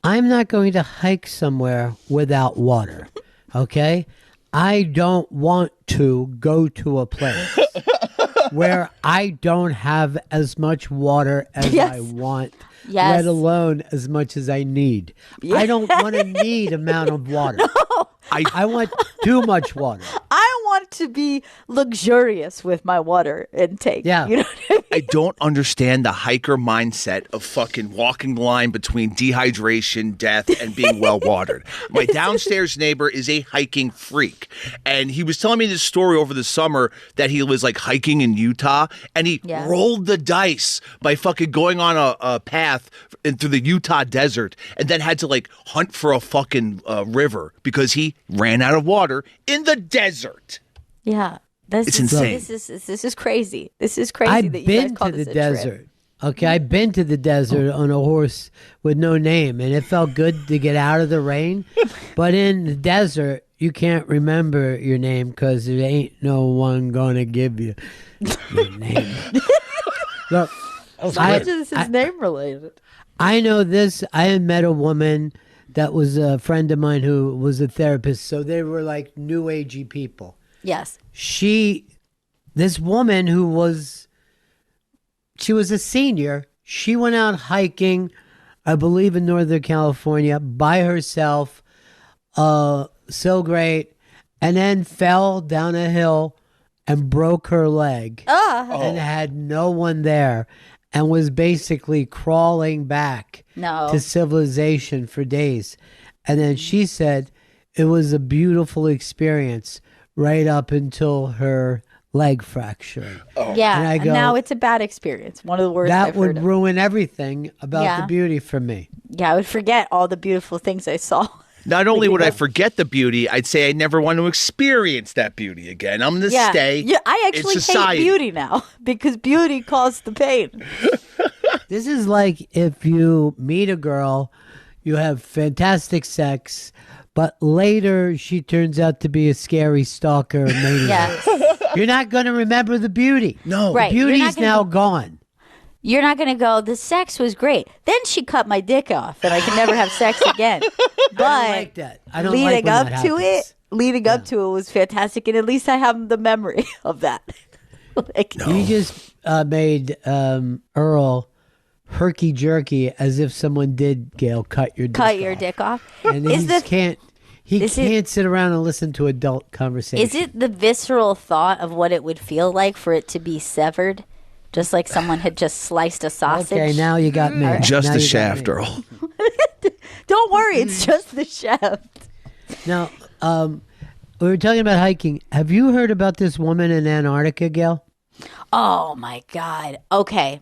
I'm not going to hike somewhere without water, okay? I don't want to go to a place where I don't have as much water as I want, let alone as much as I need. I don't want to need amount of water. No. I want too much water. I want to be luxurious with my water intake. Yeah. You know what I I don't understand the hiker mindset of fucking walking the line between dehydration, death, and being well watered. My downstairs neighbor is a hiking freak, and he was telling me this story over the summer that he was like hiking in Utah, and he rolled the dice by fucking going on a path through the Utah desert, and then had to like hunt for a fucking river because he ran out of water in the desert. Yeah. It's insane. This is crazy. This is crazy I've that you been guys call to this the a desert. trip. Okay, I've been to the desert on a horse with no name, and it felt good to get out of the rain. But in the desert, you can't remember your name because there ain't no one going to give you your name. Look, How much of this is name related? I know this. I had met a woman that was a friend of mine who was a therapist, so they were like new agey people. Yes. This woman who was a senior. She went out hiking, I believe in Northern California, by herself. So great. And then fell down a hill and broke her leg. And had no one there. And was basically crawling back to civilization for days. And then she said it was a beautiful experience right up until her leg fractured. Yeah, and I go, now it's a bad experience. One of the worst that I've would heard of. ruin everything about the beauty for me. Yeah, I would forget all the beautiful things I saw. Not only would I forget the beauty, I'd say I never want to experience that beauty again. I'm going to stay. Yeah, I actually hate beauty now because beauty caused the pain. This is like if you meet a girl, you have fantastic sex, but later she turns out to be a scary stalker or maniac. You're not going to remember the beauty. No. Right. The beauty's now gone. You're not going to go, the sex was great. Then she cut my dick off and I can never have sex again. But I don't like that. I don't leading like when up that to happens. leading up to it was fantastic. And at least I have the memory of that. You just made Earl herky jerky as if someone did, Gail, cut your dick off. And he can't sit around and listen to adult conversation. Is it the visceral thought of what it would feel like for it to be severed? Just like someone had just sliced a sausage? Okay, now you got me. Just Now the you got shaft, me. Earl. Don't worry, it's just the shaft. Now, we were talking about hiking. Have you heard about this woman in Antarctica, Gail? Oh my God. Okay.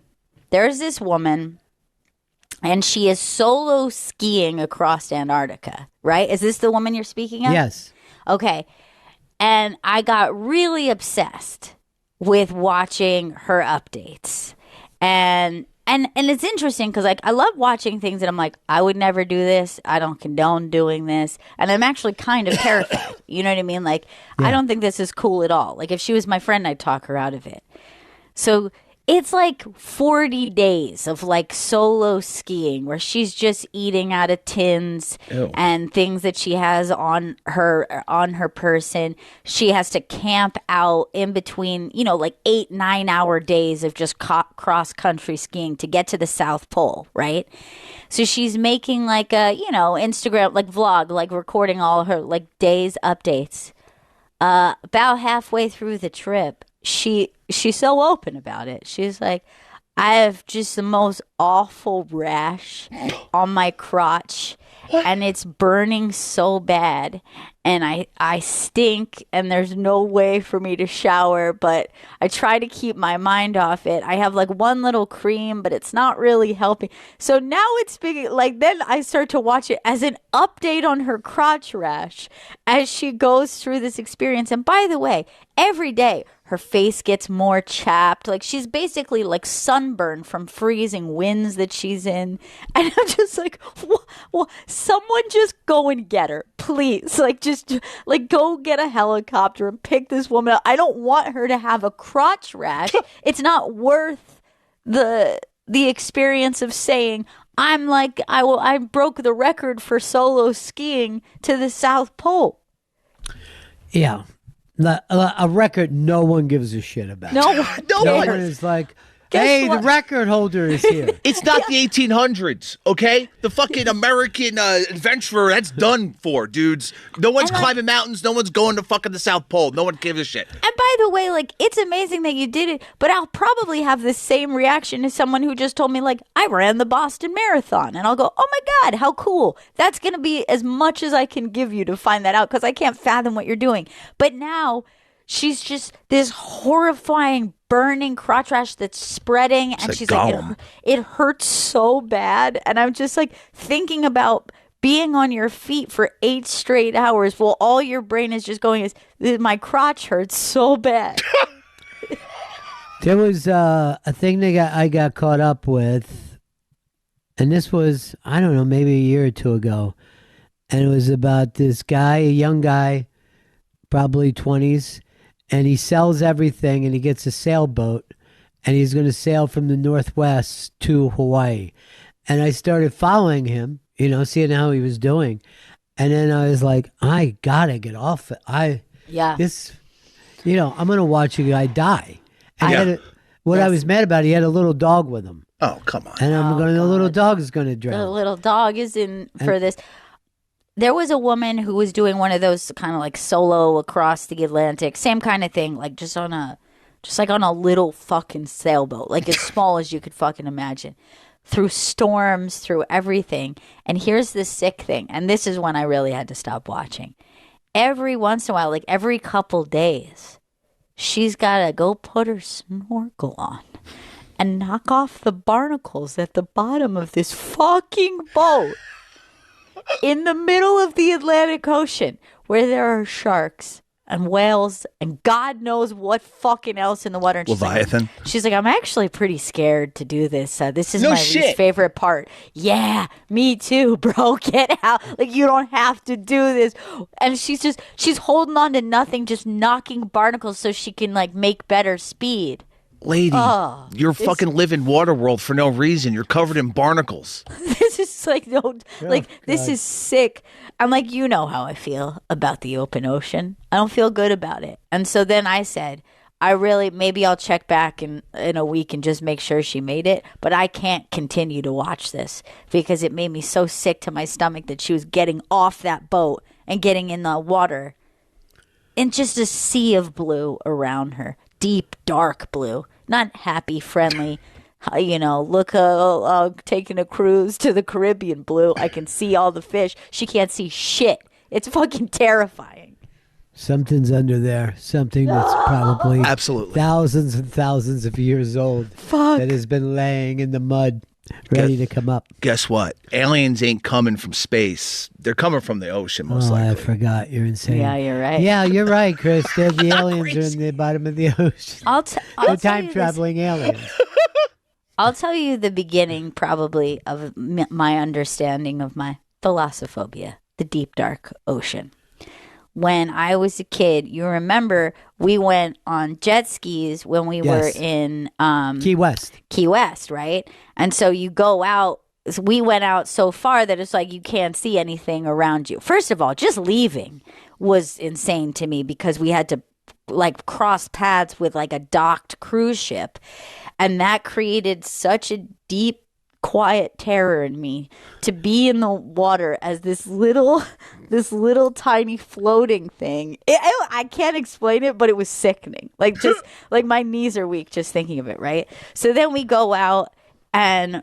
There's this woman and she is solo skiing across Antarctica, right? Is this the woman you're speaking of? Yes. Okay. And I got really obsessed with watching her updates. And it's interesting because like I love watching things that I'm like, I would never do this. I don't condone doing this. And I'm actually kind of terrified. You know what I mean? Like, I don't think this is cool at all. Like if she was my friend, I'd talk her out of it. So it's like 40 days of like solo skiing where she's just eating out of tins and things that she has on her person. She has to camp out in between, like 8-9 hour days of just cross country skiing to get to the South Pole, right? So she's making like a, Instagram, like vlog, like recording all her like days updates. About halfway through the trip, she's so open about it. She's like, I have just the most awful rash on my crotch and it's burning so bad and I stink and there's no way for me to shower, but I try to keep my mind off it. I have like one little cream, but it's not really helping. So now it's big, like then I start to watch it as an update on her crotch rash as she goes through this experience. And by the way, every day her face gets more chapped. Like she's basically like sunburned from freezing winds that she's in. And I'm just like, someone just go and get her, please. Like just like go get a helicopter and pick this woman up. I don't want her to have a crotch rash. It's not worth the experience of saying, I broke the record for solo skiing to the South Pole. Yeah. A record no one gives a shit about. No one is like, Hey, what? the record holder is here. It's not the 1800s, okay? The fucking American adventurer, that's done for, dudes. No one's climbing mountains. No one's going to fucking the South Pole. No one gives a shit. And by the way, like, it's amazing that you did it, but I'll probably have the same reaction as someone who just told me, like, I ran the Boston Marathon. And I'll go, oh my God, how cool. That's going to be as much as I can give you to find that out because I can't fathom what you're doing. But now she's just this horrifying, burning crotch rash that's spreading. And like she's like, it hurts so bad. And I'm just like thinking about being on your feet for 8 straight hours while all your brain is just going is my crotch hurts so bad. There was a thing that I got caught up with, and this was, I don't know, maybe a year or two ago. And it was about this guy, a young guy, probably 20s, and he sells everything and he gets a sailboat and he's going to sail from the Northwest to Hawaii. And I started following him, you know, seeing how he was doing. And then I was like, I got to get off it. I'm going to watch a guy die. And I was mad about, he had a little dog with him. Oh, come on. And the little dog is going to drown. The little dog is in for this. There was a woman who was doing one of those kind of like solo across the Atlantic, same kind of thing, like just on a little fucking sailboat, like as small as you could fucking imagine, through storms, through everything. And here's the sick thing, and this is when I really had to stop watching. Every once in a while, like every couple days, she's got to go put her snorkel on and knock off the barnacles at the bottom of this fucking boat in the middle of the Atlantic Ocean where there are sharks and whales and God knows what fucking else in the water. And Leviathan. She's like, I'm actually pretty scared to do this. This is No my shit. least favorite part. Yeah, me too, bro. Get out. Like, you don't have to do this. And she's holding on to nothing, just knocking barnacles so she can like make better speed. Lady, you're fucking living Waterworld for no reason. You're covered in barnacles. This is like this is sick. I'm like, you know how I feel about the open ocean. I don't feel good about it. And so then I said, maybe I'll check back in a week and just make sure she made it. But I can't continue to watch this because it made me so sick to my stomach that she was getting off that boat and getting in the water in just a sea of blue around her. Deep, dark blue. Not happy, friendly, look, taking a cruise to the Caribbean blue. I can see all the fish. She can't see shit. It's fucking terrifying. Something's under there. Something that's probably absolutely thousands and thousands of years old. Fuck. That has been laying in the mud, ready to come up. Guess what? Aliens ain't coming from space. They're coming from the ocean, most likely. I forgot. You're insane. Yeah, you're right. Yeah, you're right, Chris. The aliens are in the bottom of the ocean. I'll the time-traveling aliens. I'll tell you the beginning, probably, of my understanding of my thalassophobia, the deep, dark ocean. When I was a kid, you remember we went on jet skis when we were in Key West, right? And so you go out. We went out so far that it's like you can't see anything around you. First of all, just leaving was insane to me because we had to like cross paths with like a docked cruise ship, and that created such a deep, quiet terror in me to be in the water as this little tiny floating thing. I can't explain it, but it was sickening. Like, just like my knees are weak just thinking of it, right? So then we go out and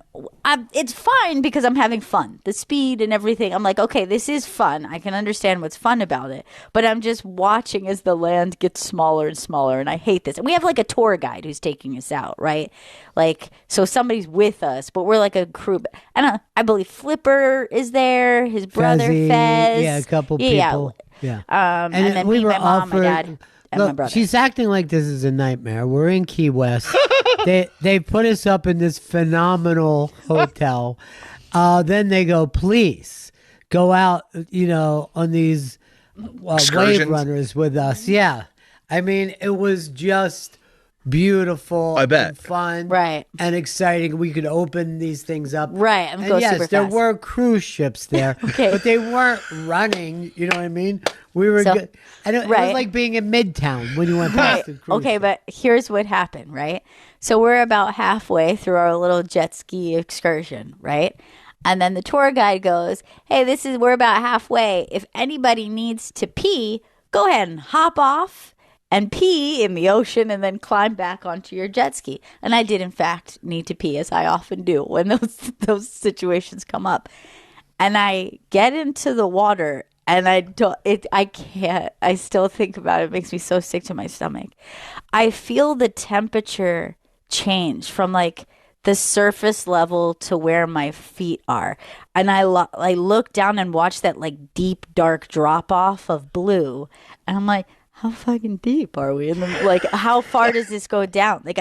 it's fine because I'm having fun. The speed and everything. I'm like, okay, this is fun. I can understand what's fun about it. But I'm just watching as the land gets smaller and smaller, and I hate this. And we have like a tour guide who's taking us out, right? Like, so somebody's with us, but we're like a crew. And I believe Flipper is there, his brother Fez. Yeah, a couple people. Yeah. And then we me, were my mom, my dad, and my look, brother. she's acting like this is a nightmare. We're in Key West. They put us up in this phenomenal hotel. Then they go, please go out, on these wave runners with us. Yeah. I mean, it was just beautiful. I bet. And fun. Right. And exciting. We could open these things up. Right. And go yes, super there fast. were cruise ships there, Okay. but they weren't running. You know what I mean? We were So- good. And it was right. like being in Midtown when you went past the cruise Okay, ship. but here's what happened, right? So we're about halfway through our little jet ski excursion, right? And then the tour guide goes, "Hey, we're about halfway. If anybody needs to pee, go ahead and hop off and pee in the ocean and then climb back onto your jet ski." And I did in fact need to pee, as I often do when those situations come up. And I get into the water and I can't. I still think about it. It makes me so sick to my stomach. I feel the temperature change from like the surface level to where my feet are. And I look down and watch that like deep, dark drop off of blue. And I'm like, how fucking deep are we? And then, like, how far does this go down? Like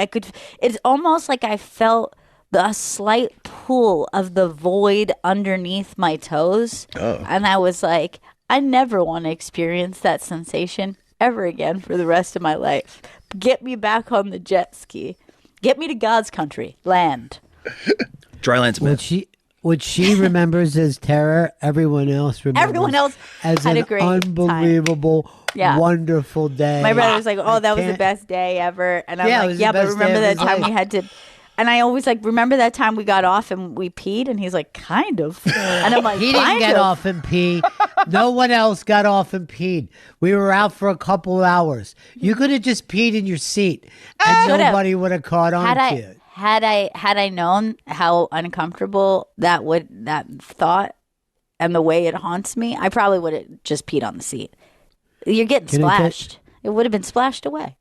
it's almost like I felt the slight pull of the void underneath my toes. Oh. And I was like, I never want to experience that sensation ever again for the rest of my life. Get me back on the jet ski. Get me to God's country, land. Dry land Smith. What she remembers as terror, everyone else remembers as had an a great time. unbelievable, wonderful day. My brother was like, "Oh, that was the best day ever," and I'm Yeah, it like, was "Yeah, the but best remember day that of his time life." we had to." And I always like, remember that time we got off and we peed? And he's like, kind of. And I'm like, He didn't kind get of. off and pee. No one else got off and peed. We were out for a couple hours. You could have just peed in your seat, and Should've. nobody would have caught on to it. Had I known how uncomfortable that thought and the way it haunts me, I probably would have just peed on the seat. You're getting Can I splashed. It would have been splashed away.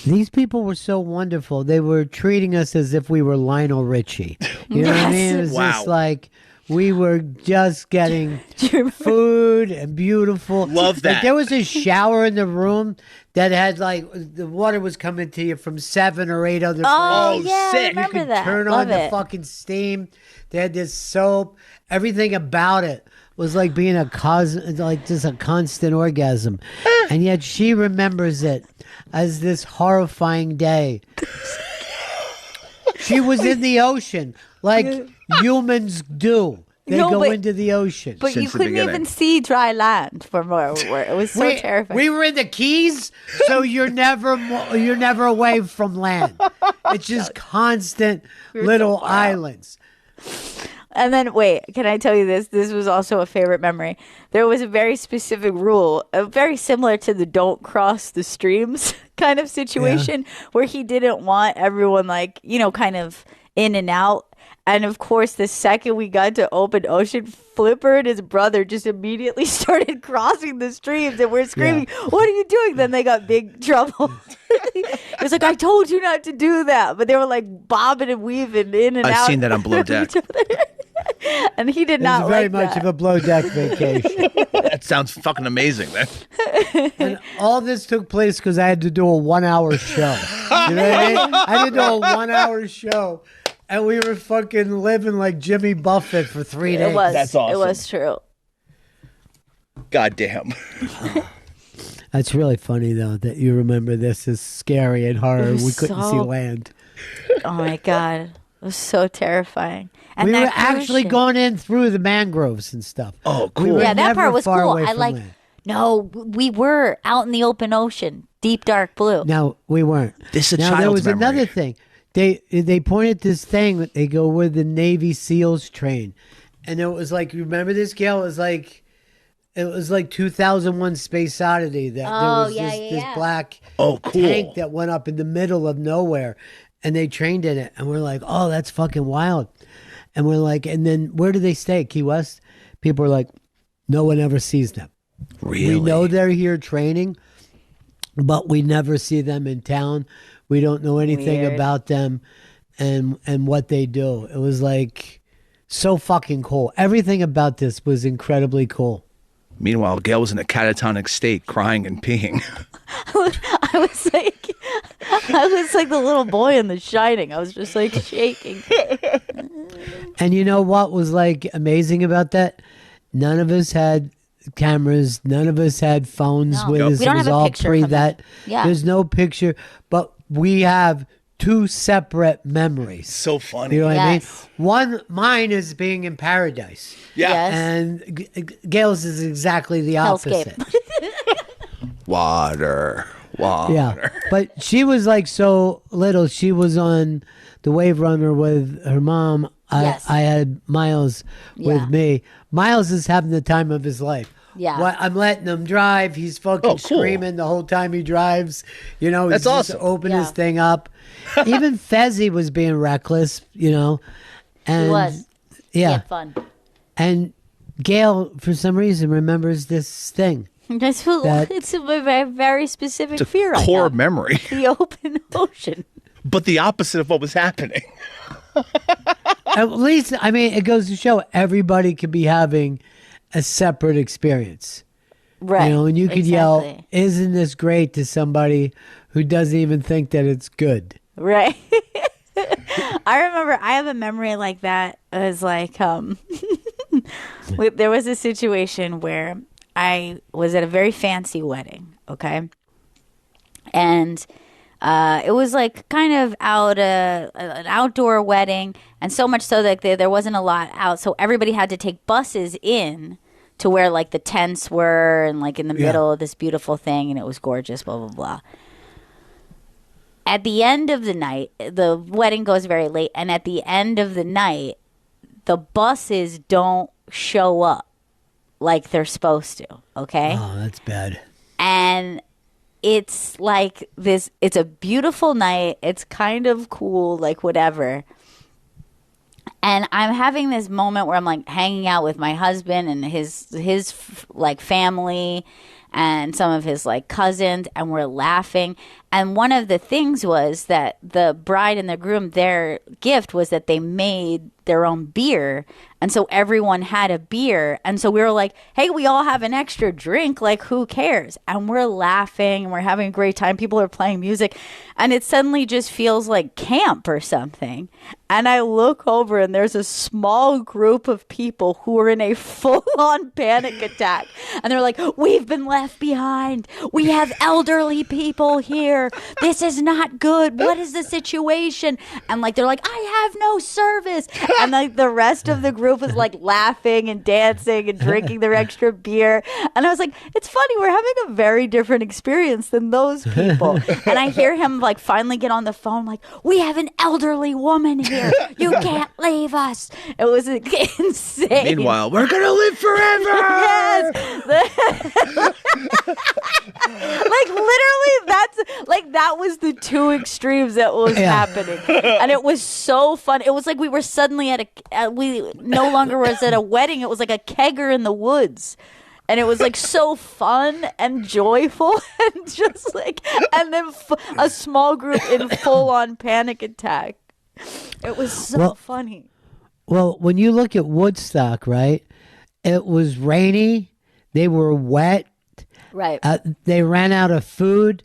These people were so wonderful. They were treating us as if we were Lionel Richie. You know what I Yes. mean? It was Wow. just like we were just getting Do you remember? food and beautiful. Love that. Like, there was a shower in the room that had like the water was coming to you from 7 or 8 other Oh, places. yeah, I sick. You remember could that. turn Love on the it. fucking steam. They had this soap. Everything about it was like being like just a constant orgasm. And yet she remembers it as this horrifying day. She was in the ocean like humans do. They No, go but- into the ocean. But you Since the couldn't beginning. even see dry land from where we were. It was so terrifying. We were in the Keys, so you're never away from land. It's just constant little far out. islands. And then, wait, can I tell you this? This was also a favorite memory. There was a very specific rule, very similar to the don't cross the streams kind of situation, where he didn't want everyone, like, you know, kind of in and out. And of course, the second we got to open ocean, Flipper and his brother just immediately started crossing the streams, and we're screaming, "What are you doing?" Then they got big trouble. It was like, "I told you not to do that," but they were like bobbing and weaving in and out. I've seen that on Below Deck. And he did It's not very like much that. of a blow deck vacation. That sounds fucking amazing, man. And all this took place because I had to do a 1-hour show. You know what I mean? I had to do a 1-hour show. And we were fucking living like Jimmy Buffett for 3 days. It was. That's awesome. It was true. God damn. That's really funny, though, that you remember this as scary and horror. was We couldn't so- see land. Oh my god, it was so terrifying. And We that were cruise actually ship- going in through the mangroves and stuff. Oh, We cool. were Yeah, that never part was far cool. away I from like. land. No, we were out in the open ocean, deep dark blue. No, we weren't. This is a now, there child's was memory. another thing. They pointed this thing. They go where the Navy SEALs train, and it was like, you remember this, Gail? It was like 2001: Space Odyssey. That there Oh, was yeah, this, yeah, this yeah. black Oh, cool. tank that went up in the middle of nowhere, and they trained in it. And we're like, oh, that's fucking wild. And we're like, and then where do they stay? Key West. People are like, no one ever sees them. Really? We know they're here training, but we never see them in town. We don't know anything Weird. about them and what they do. It was like so fucking cool. Everything about this was incredibly cool. Meanwhile, Gail was in a catatonic state, crying and peeing. I was like the little boy in The Shining. I was just like shaking. And you know what was like amazing about that? None of us had cameras. None of us had phones No. with Yep. us. We don't It was have a all picture pre from that. it. Yeah. There's no picture, but we have two separate memories. So funny. You know what I mean? Yes. Mine is being in paradise. Yeah. Yes. And Gail's is exactly the Hellscape. opposite. Water. Yeah. But she was like so little. She was on the Wave Runner with her mom. Yes. I had Miles with Yeah. me. Miles is having the time of his life. Yeah. I'm letting him drive. He's fucking Oh, cool. screaming the whole time he drives. You know, he's That's just awesome. open his Yeah. thing up. Even Fezzi was being reckless, you know. And He was. He Yeah. had fun. And Gail, for some reason, remembers this thing. That- It's a very, very specific fear. I Core have. memory, The open ocean. but the opposite of what was happening. At least, I mean, it goes to show everybody could be having a separate experience. Right. You know, and you could yell, Exactly. "Isn't this great?" to somebody who doesn't even think that it's good. Right. I remember I have a memory like that. It was like there was a situation where I was at a very fancy wedding, okay? And it was like kind of an outdoor wedding, and so much so that there wasn't a lot out, so everybody had to take buses in to where like the tents were and like in the Yeah. middle of this beautiful thing, and it was gorgeous, blah, blah, blah. At the end of the night, the wedding goes very late, and at the end of the night, the buses don't show up like they're supposed to, okay? Oh, that's bad. And it's like this, it's a beautiful night, it's kind of cool, like whatever. And I'm having this moment where I'm like hanging out with my husband and his like family and some of his like cousins, and we're laughing. And one of the things was that the bride and the groom, their gift was that they made their own beer. And so everyone had a beer. And so we were like, hey, we all have an extra drink. Like, who cares? And we're laughing and we're having a great time. People are playing music. And it suddenly just feels like camp or something. And I look over and there's a small group of people who are in a full-on panic attack. And they're like, we've been left behind. We have elderly people here. This is not good. What is the situation? And like, they're like, I have no service. And like the rest of the group is like laughing and dancing and drinking their extra beer. And I was like, it's funny. We're having a very different experience than those people. And I hear him like finally get on the phone, like, we have an elderly woman here. You can't leave us. It was insane. Meanwhile, we're gonna live forever. Yes. Like literally that was the two extremes that was happening. And it was so fun. It was like we were suddenly we no longer was at a wedding. It was like a kegger in the woods. And it was like so fun and joyful and just like, and then a small group in full on panic attack. It was so funny. Well, when you look at Woodstock, right, it was rainy. They were wet. Right. They ran out of food.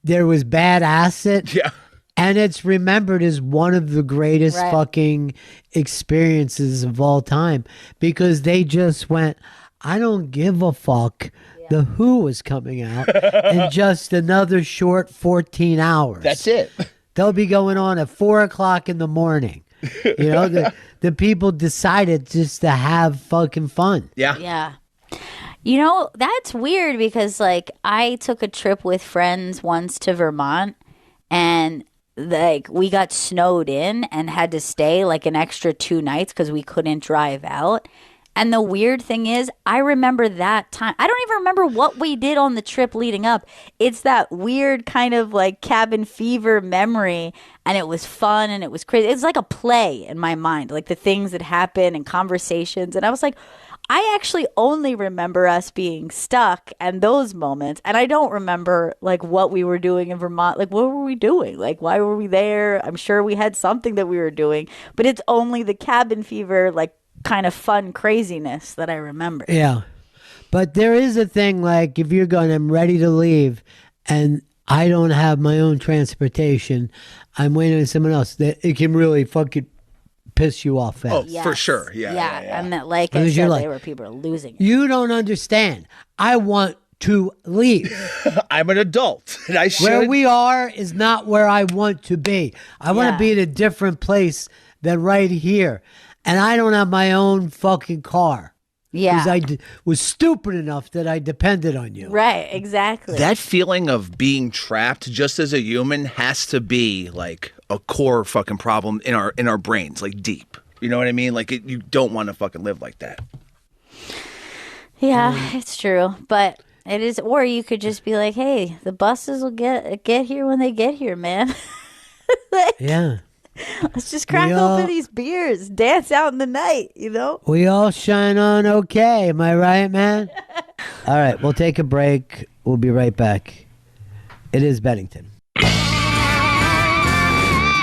There was bad acid. Yeah. And it's remembered as one of the greatest Right. fucking experiences of all time because they just went, I don't give a fuck. The Who was coming out in just another short 14 hours. That's it. They'll be going on at 4 o'clock in the morning. You know, the people decided just to have fucking fun. Yeah. Yeah. You know, that's weird because like I took a trip with friends once to Vermont and like we got snowed in and had to stay like an extra 2 nights because we couldn't drive out. And the weird thing is, I remember that time. I don't even remember what we did on the trip leading up. It's that weird kind of like cabin fever memory. And it was fun and it was crazy. It's like a play in my mind, like the things that happen and conversations. And I was like, I actually only remember us being stuck and those moments. And I don't remember like what we were doing in Vermont. Like, what were we doing? Like, why were we there? I'm sure we had something that we were doing. But it's only the cabin fever, like, kind of fun craziness that I remember. Yeah. But there is a thing like if you're going, I'm ready to leave and I don't have my own transportation, I'm waiting on someone else, that it can really fucking piss you off fast. Oh, for sure. Yeah. And that, like I Because you're said, like, they were people losing it. You don't understand. I want to leave. I'm an adult. And I should. Where we are is not where I want to be. I want Yeah. to be in a different place than right here. And I don't have my own fucking car. Yeah. Because I was stupid enough that I depended on you. Right, exactly. That feeling of being trapped just as a human has to be like a core fucking problem in our brains, like deep. You know what I mean? Like you don't want to fucking live like that. Yeah, it's true. But it is, or you could just be like, hey, the buses will get here when they get here, man. Yeah. Let's just crack We all- open these beers, dance out in the night, you know? We all shine on okay. Am I right, man? All right, we'll take a break. We'll be right back. It is Bennington.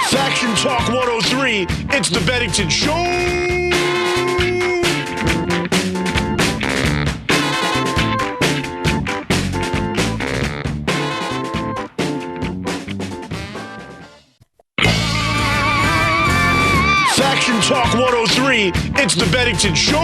Faction Talk 103, it's the Bennington Show. Faction Talk 103, it's the Bennington Show.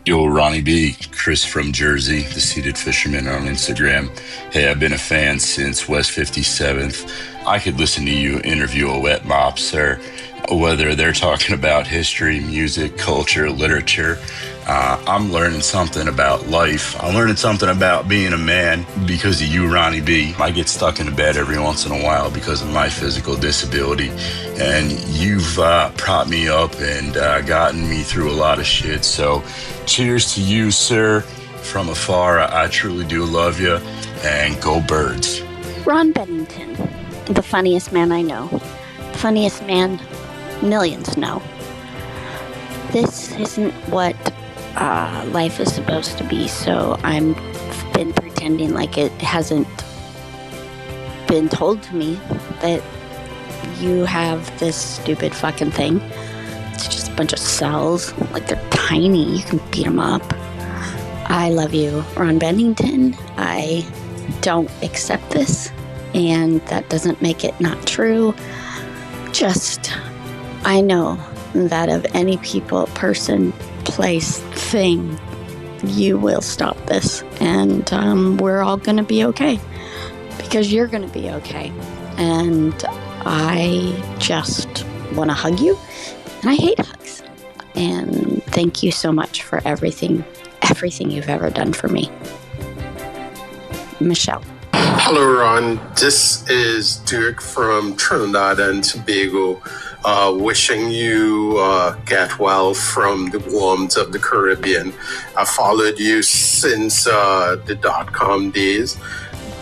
Yo, Ronnie B, Chris from Jersey, the Seated Fisherman on Instagram. Hey, I've been a fan since West 57th. I could listen to you interview a wet mop, sir. Whether they're talking about history, music, culture, literature, I'm learning something about life. I'm learning something about being a man because of you, Ronnie B. I get stuck in a bed every once in a while because of my physical disability. And you've propped me up and gotten me through a lot of shit. So cheers to you, sir. From afar, I truly do love you. And go Birds. Ron Bennington, the funniest man I know. The funniest man millions know. This isn't what life is supposed to be, so I've been pretending like it hasn't been told to me that you have this stupid fucking thing. It's just a bunch of cells, like they're tiny, you can beat them up. I love you, Ron Bennington. I don't accept this, and that doesn't make it not true. Just, I know that of any people, person, place, thing, you will stop this, and we're all going to be okay, because you're going to be okay. And I just want to hug you, and I hate hugs. And thank you so much for everything you've ever done for me. Michelle. Hello, Ron. This is Dirk from Trinidad and Tobago. Wishing you get well from the warmth of the Caribbean. I followed you since the .com days,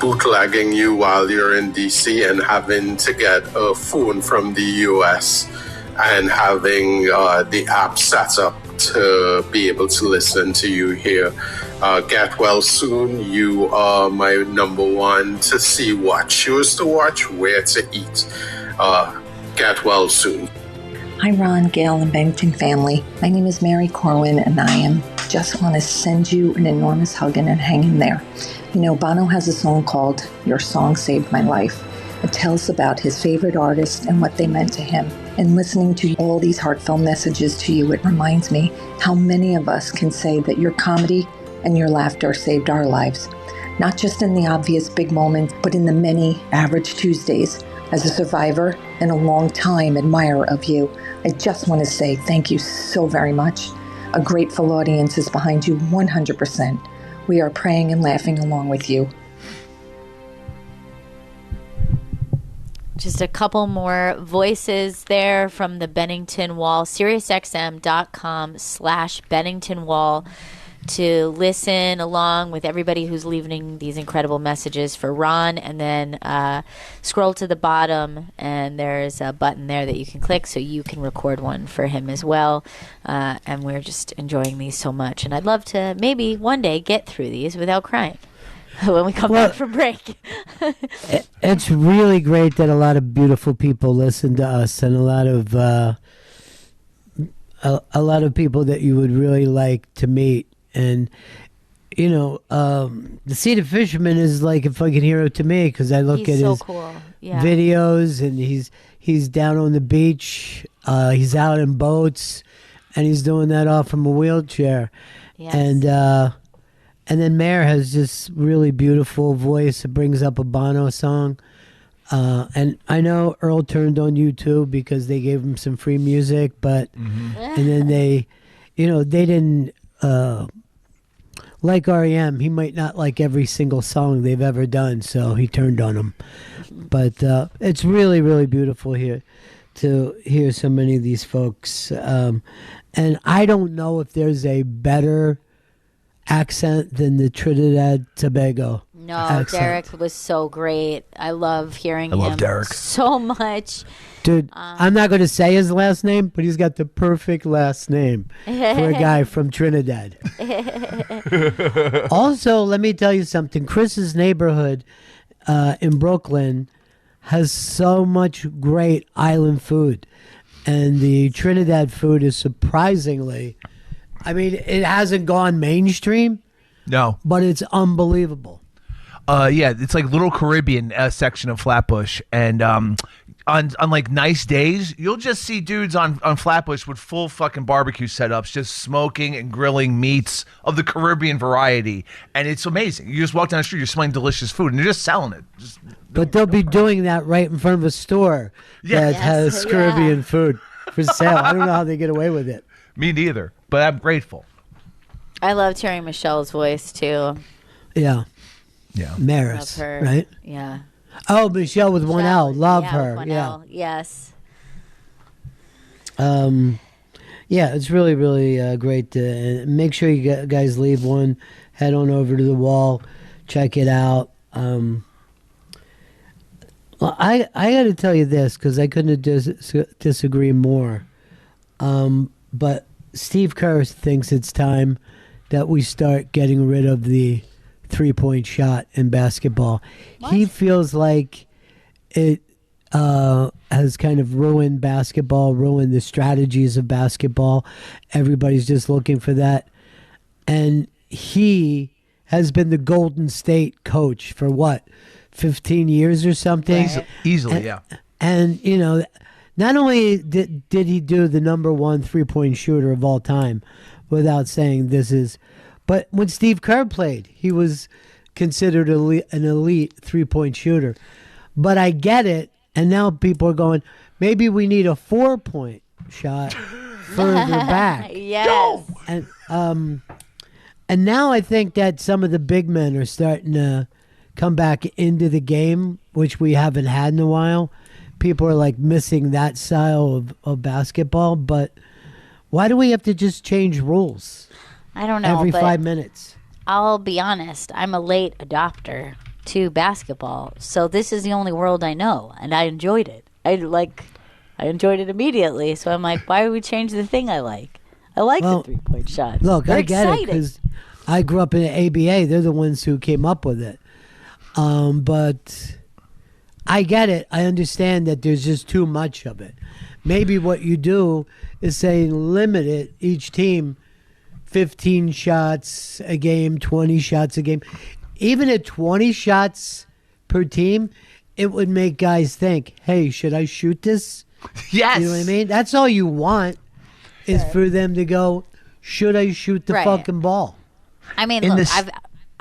bootlegging you while you're in DC and having to get a phone from the US and having the app set up to be able to listen to you here. Get well soon. You are my number one to see what shows to watch, where to eat. Get well soon. Hi, Ron, Gail, and Bennington family. My name is Mary Corwin, and I just want to send you an enormous hug and hang in there. You know, Bono has a song called Your Song Saved My Life. It tells about his favorite artist and what they meant to him. And listening to all these heartfelt messages to you, it reminds me how many of us can say that your comedy and your laughter saved our lives. Not just in the obvious big moments, but in the many average Tuesdays. As a survivor and a long-time admirer of you, I just want to say thank you so very much. A grateful audience is behind you 100%. We are praying and laughing along with you. Just a couple more voices there from the Bennington Wall, SiriusXM.com/Bennington Wall, to listen along with everybody who's leaving these incredible messages for Ron. And then scroll to the bottom, and there's a button there that you can click so you can record one for him as well. And we're just enjoying these so much. And I'd love to maybe one day get through these without crying when we come back from break. It's really great that a lot of beautiful people listen to us, and a lot of a lot of people that you would really like to meet. And, the Seated Fisherman is like a fucking hero to me because I look He's at so his cool. Yeah. videos and he's down on the beach. He's out in boats and he's doing that all from a wheelchair. Yes. And then Mayor has this really beautiful voice that brings up a Bono song. And I know Earl turned on you too because they gave him some free music, but and then they didn't like REM. He might not like every single song they've ever done, so he turned on them. But it's really, really beautiful here to hear so many of these folks. And I don't know if there's a better accent than the Trinidad Tobago. No, accent. Derek was so great. I love hearing him Derek so much. Dude, I'm not going to say his last name, but he's got the perfect last name for a guy from Trinidad. Also, let me tell you something. Chris's neighborhood in Brooklyn has so much great island food. And the Trinidad food is surprisingly, it hasn't gone mainstream, No. but it's unbelievable. Yeah, it's like Little Caribbean section of Flatbush, and on like nice days, you'll just see dudes on Flatbush with full fucking barbecue setups, just smoking and grilling meats of the Caribbean variety, and it's amazing. You just walk down the street, you're smelling delicious food, and they're just selling it. But they'll be doing that right in front of a store that has Caribbean food for sale. I don't know how they get away with it. Me neither, but I'm grateful. I loved hearing Michelle's voice too. Yeah. Yeah. Maris, Love her. right? Yeah. Oh, Michelle with one L. Love her. With one Yeah. L. Yes. Yeah, it's really, really great. Make sure you guys leave one. Head on over to the wall. Check it out. Well, I got to tell you this because I couldn't disagree more. But Steve Kerr thinks it's time that we start getting rid of the three-point shot in basketball. What? He feels like it has kind of ruined basketball, ruined the strategies of basketball. Everybody's just looking for that. And he has been the Golden State coach for what, 15 years or something? Right. Easily, yeah. And, not only did he do the number one three-point shooter of all time without saying this is, but when Steve Kerr played, he was considered an elite three-point shooter. But I get it, and now people are going, maybe we need a four-point shot further back. Yes. And now I think that some of the big men are starting to come back into the game, which we haven't had in a while. People are like missing that style of basketball, but why do we have to just change rules I don't know. every but 5 minutes? I'll be honest. I'm a late adopter to basketball, so this is the only world I know, and I enjoyed it. I enjoyed it immediately. So I'm like, why would we change the thing I like? I like the 3-point shots. Look, They're I get it exciting. because I grew up in the ABA. They're the ones who came up with it. But I get it. I understand that there's just too much of it. Maybe what you do is say limit it, each team 15 shots a game, 20 shots a game. Even at 20 shots per team, it would make guys think, hey, should I shoot this? Yes. You know what I mean? That's all you want is for them to go, should I shoot the Right. fucking ball? I mean, In look, this-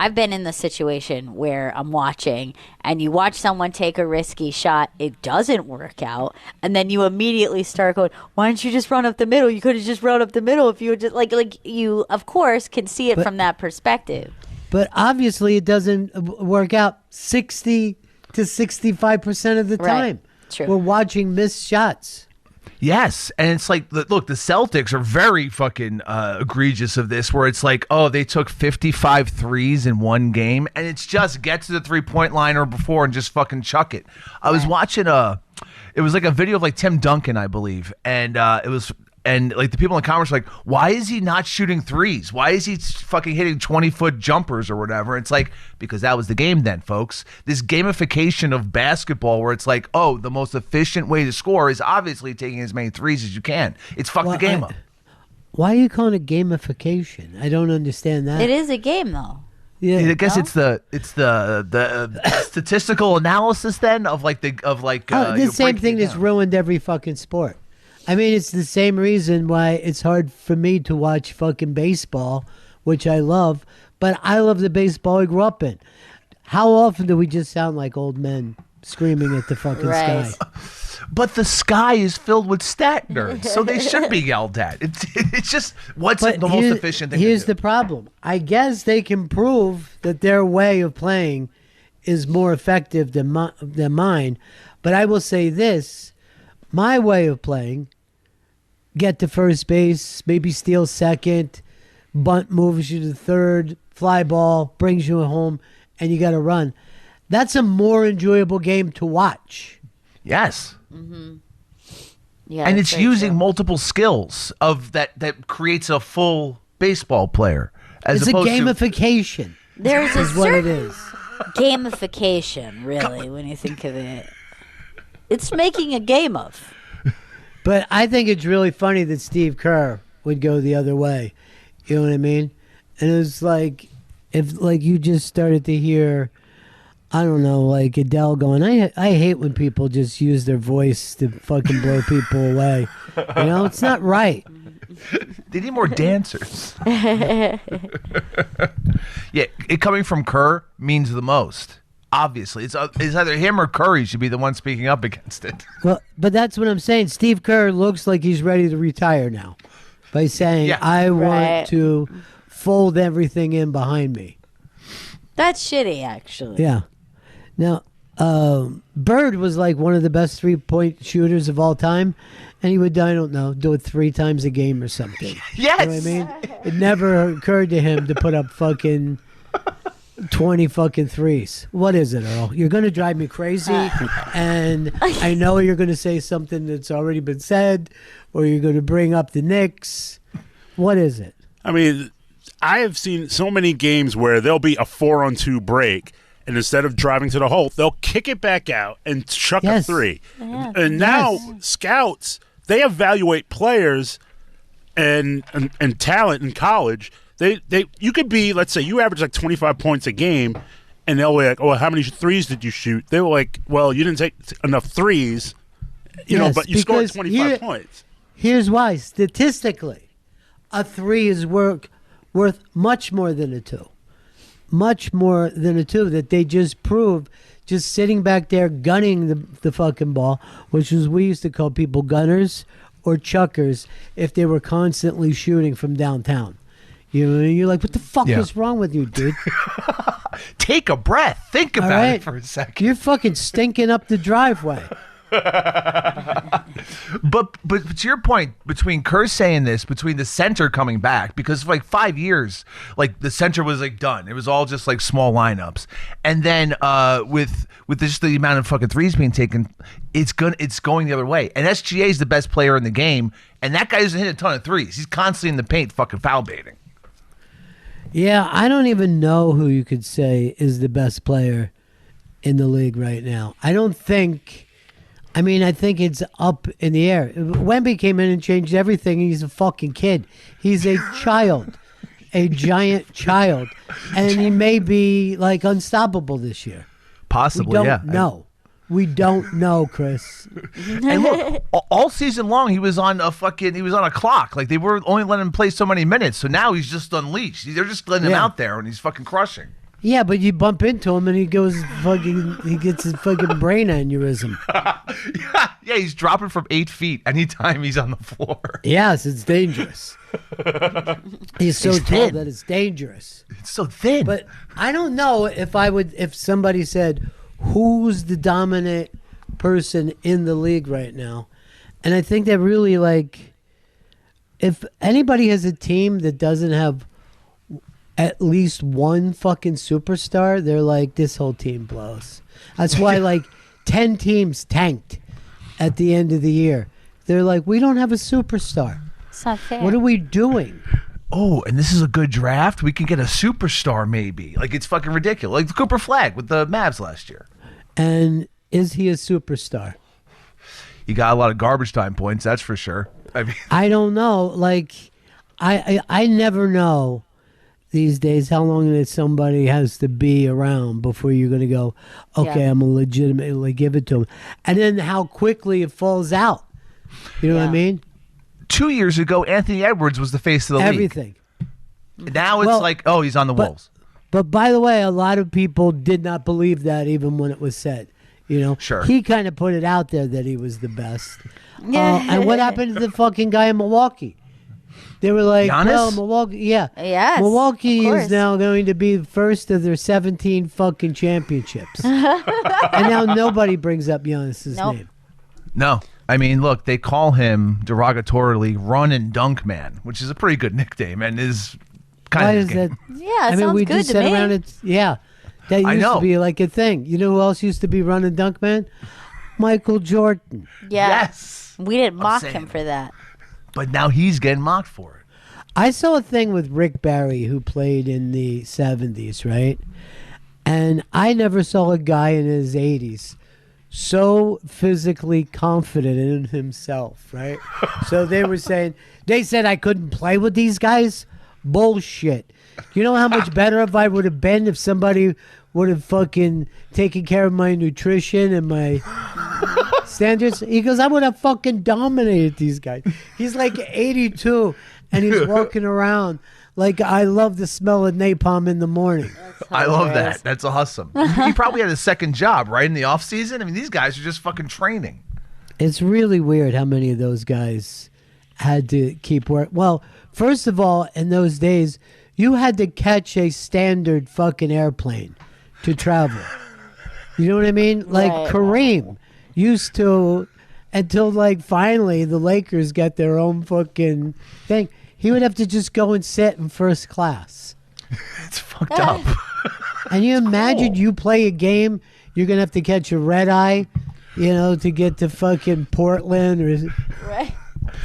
I've been in the situation where I'm watching and you watch someone take a risky shot, it doesn't work out, and then you immediately start going, why don't you just run up the middle? You could have just run up the middle if you would just like you of course can see it from that perspective. But obviously it doesn't work out 60 to 65% of the Right. time. True. We're watching missed shots. Yes, and it's like, look, the Celtics are very fucking egregious of this, where it's like, oh, they took 55 threes in one game, and it's just get to the three-point line or before and just fucking chuck it. I was watching it was like a video of like Tim Duncan, I believe, and and like the people in the comments were like, why is he not shooting threes? Why is he fucking hitting 20-foot jumpers or whatever? It's like, because that was the game then, folks. This gamification of basketball where it's like, oh, the most efficient way to score is obviously taking as many threes as you can. It's fucked the game up. Why are you calling it gamification? I don't understand that. It is a game, though. Yeah, I guess it's the statistical analysis then of like the the same thing that's ruined every fucking sport. I mean, it's the same reason why it's hard for me to watch fucking baseball, which I love, but I love the baseball I grew up in. How often do we just sound like old men screaming at the fucking sky? But the sky is filled with stat nerds, so they should be yelled at. It's just what's the most efficient thing Here's to do. the problem. I guess they can prove that their way of playing is more effective than mine. But I will say this. My way of playing, get to first base, maybe steal second, bunt moves you to third, fly ball, brings you home, and you got to run. That's a more enjoyable game to watch. Yes. Mm-hmm. Yeah, and it's using multiple skills of that creates a full baseball player. It's a gamification. There's a what it is. Gamification, really, when you think of it. It's making a game of. But I think it's really funny that Steve Kerr would go the other way. You know what I mean? And it was like, if like you just started to hear, I don't know, like Adele going, I hate when people just use their voice to fucking blow people away. You know, it's not right. They need more dancers. Yeah, it coming from Kerr means the most. Obviously, it's either him or Curry should be the one speaking up against it. Well, but that's what I'm saying. Steve Kerr looks like he's ready to retire now by saying, I want to fold everything in behind me. That's shitty, actually. Yeah. Now, Bird was like one of the best 3-point shooters of all time, and he would, I don't know, do it 3 times a game or something. Yes! You know what I mean? It never occurred to him to put up fucking 20 fucking threes. What is it, Earl? You're going to drive me crazy, and I know you're going to say something that's already been said, or you're going to bring up the Knicks. What is it? I mean, I have seen so many games where there'll be a 4-on-2 break, and instead of driving to the hole, they'll kick it back out and chuck a 3. Yeah. And now scouts, they evaluate players and talent in college. You could be, let's say you average like 25 points a game, and they'll be like, oh, how many threes did you shoot? They were like, well, you didn't take enough threes, you know, but you scored 25 points. Here's why. Statistically, a 3 is worth much more than a 2. Much more than a 2 that they just proved just sitting back there gunning the fucking ball, which is we used to call people gunners or chuckers if they were constantly shooting from downtown. You know, you're like, what the fuck is wrong with you, dude? Take a breath. Think about it for a second. You're fucking stinking up the driveway. But to your point, between Kerr saying this, between the center coming back, because for like 5 years, like the center was like done. It was all just like small lineups, and then with just the amount of fucking threes being taken, it's going the other way. And SGA is the best player in the game, and that guy doesn't hit a ton of threes. He's constantly in the paint, fucking foul baiting. Yeah, I don't even know who you could say is the best player in the league right now. I think it's up in the air. Wemby came in and changed everything. He's a fucking kid. He's a child, a giant child. And he may be, like, unstoppable this year. Possibly, we don't know. We don't know, Chris. And look, all season long he was on a clock. Like they were only letting him play so many minutes. So now he's just unleashed. They're just letting him out there, and he's fucking crushing. Yeah, but you bump into him and he gets his fucking brain aneurysm. Yeah, he's dropping from 8 feet anytime he's on the floor. Yes, it's dangerous. He's so tall that it's dangerous. It's so thin. But I don't know if somebody said, who's the dominant person in the league right now? And I think that really, like, if anybody has a team that doesn't have at least one fucking superstar, they're like, this whole team blows. That's why, like, 10 teams tanked at the end of the year. They're like, we don't have a superstar. It's not fair. What are we doing? Oh, and this is a good draft. We can get a superstar, maybe. Like, it's fucking ridiculous. Like Cooper Flagg with the Mavs last year. And is he a superstar? He got a lot of garbage time points, that's for sure. I mean, I don't know. Like, I never know these days how long that somebody has to be around before you're going to go, okay, I'm going to legitimately give it to them. And then how quickly it falls out. You know what I mean? 2 years ago, Anthony Edwards was the face of the league. Everything. Now it's like, oh, he's on the Wolves. But by the way, a lot of people did not believe that even when it was said. You know, Sure. He kind of put it out there that he was the best. And what happened to the fucking guy in Milwaukee? They were like, Giannis? well, Milwaukee, Yes, Milwaukee of is course. now going to be the first of their 17 fucking championships. And now nobody brings up Giannis's name. No. I mean, look, they call him derogatorily Run and Dunk Man, which is a pretty good nickname and is kind Why of is his game. that? Yeah, it I mean, sounds we good just to sat me. around it. Yeah. That I used know. to be like a thing. You know who else used to be Run and Dunk Man? Michael Jordan. Yeah. Yes. We didn't mock saying. him for that. But now he's getting mocked for it. I saw a thing with Rick Barry who played in the 70s, right? And I never saw a guy in his 80s so physically confident in himself, right? So they said I couldn't play with these guys? Bullshit. You know how much better if I would have been if somebody would have fucking taken care of my nutrition and my standards? He goes, I would have fucking dominated these guys. He's like 82 and he's walking around like I love the smell of napalm in the morning. I love that. That's awesome. He probably had a second job, right, in the off season. I mean, these guys are just fucking training. It's really weird how many of those guys had to keep work. Well, first of all, in those days, you had to catch a standard fucking airplane to travel. You know what I mean? Like Right. Kareem used to, until like finally the Lakers got their own fucking thing. He would have to just go and sit in first class. It's fucked up. And you imagine you play a game, you're going to have to catch a red eye, you know, to get to fucking Portland. Right.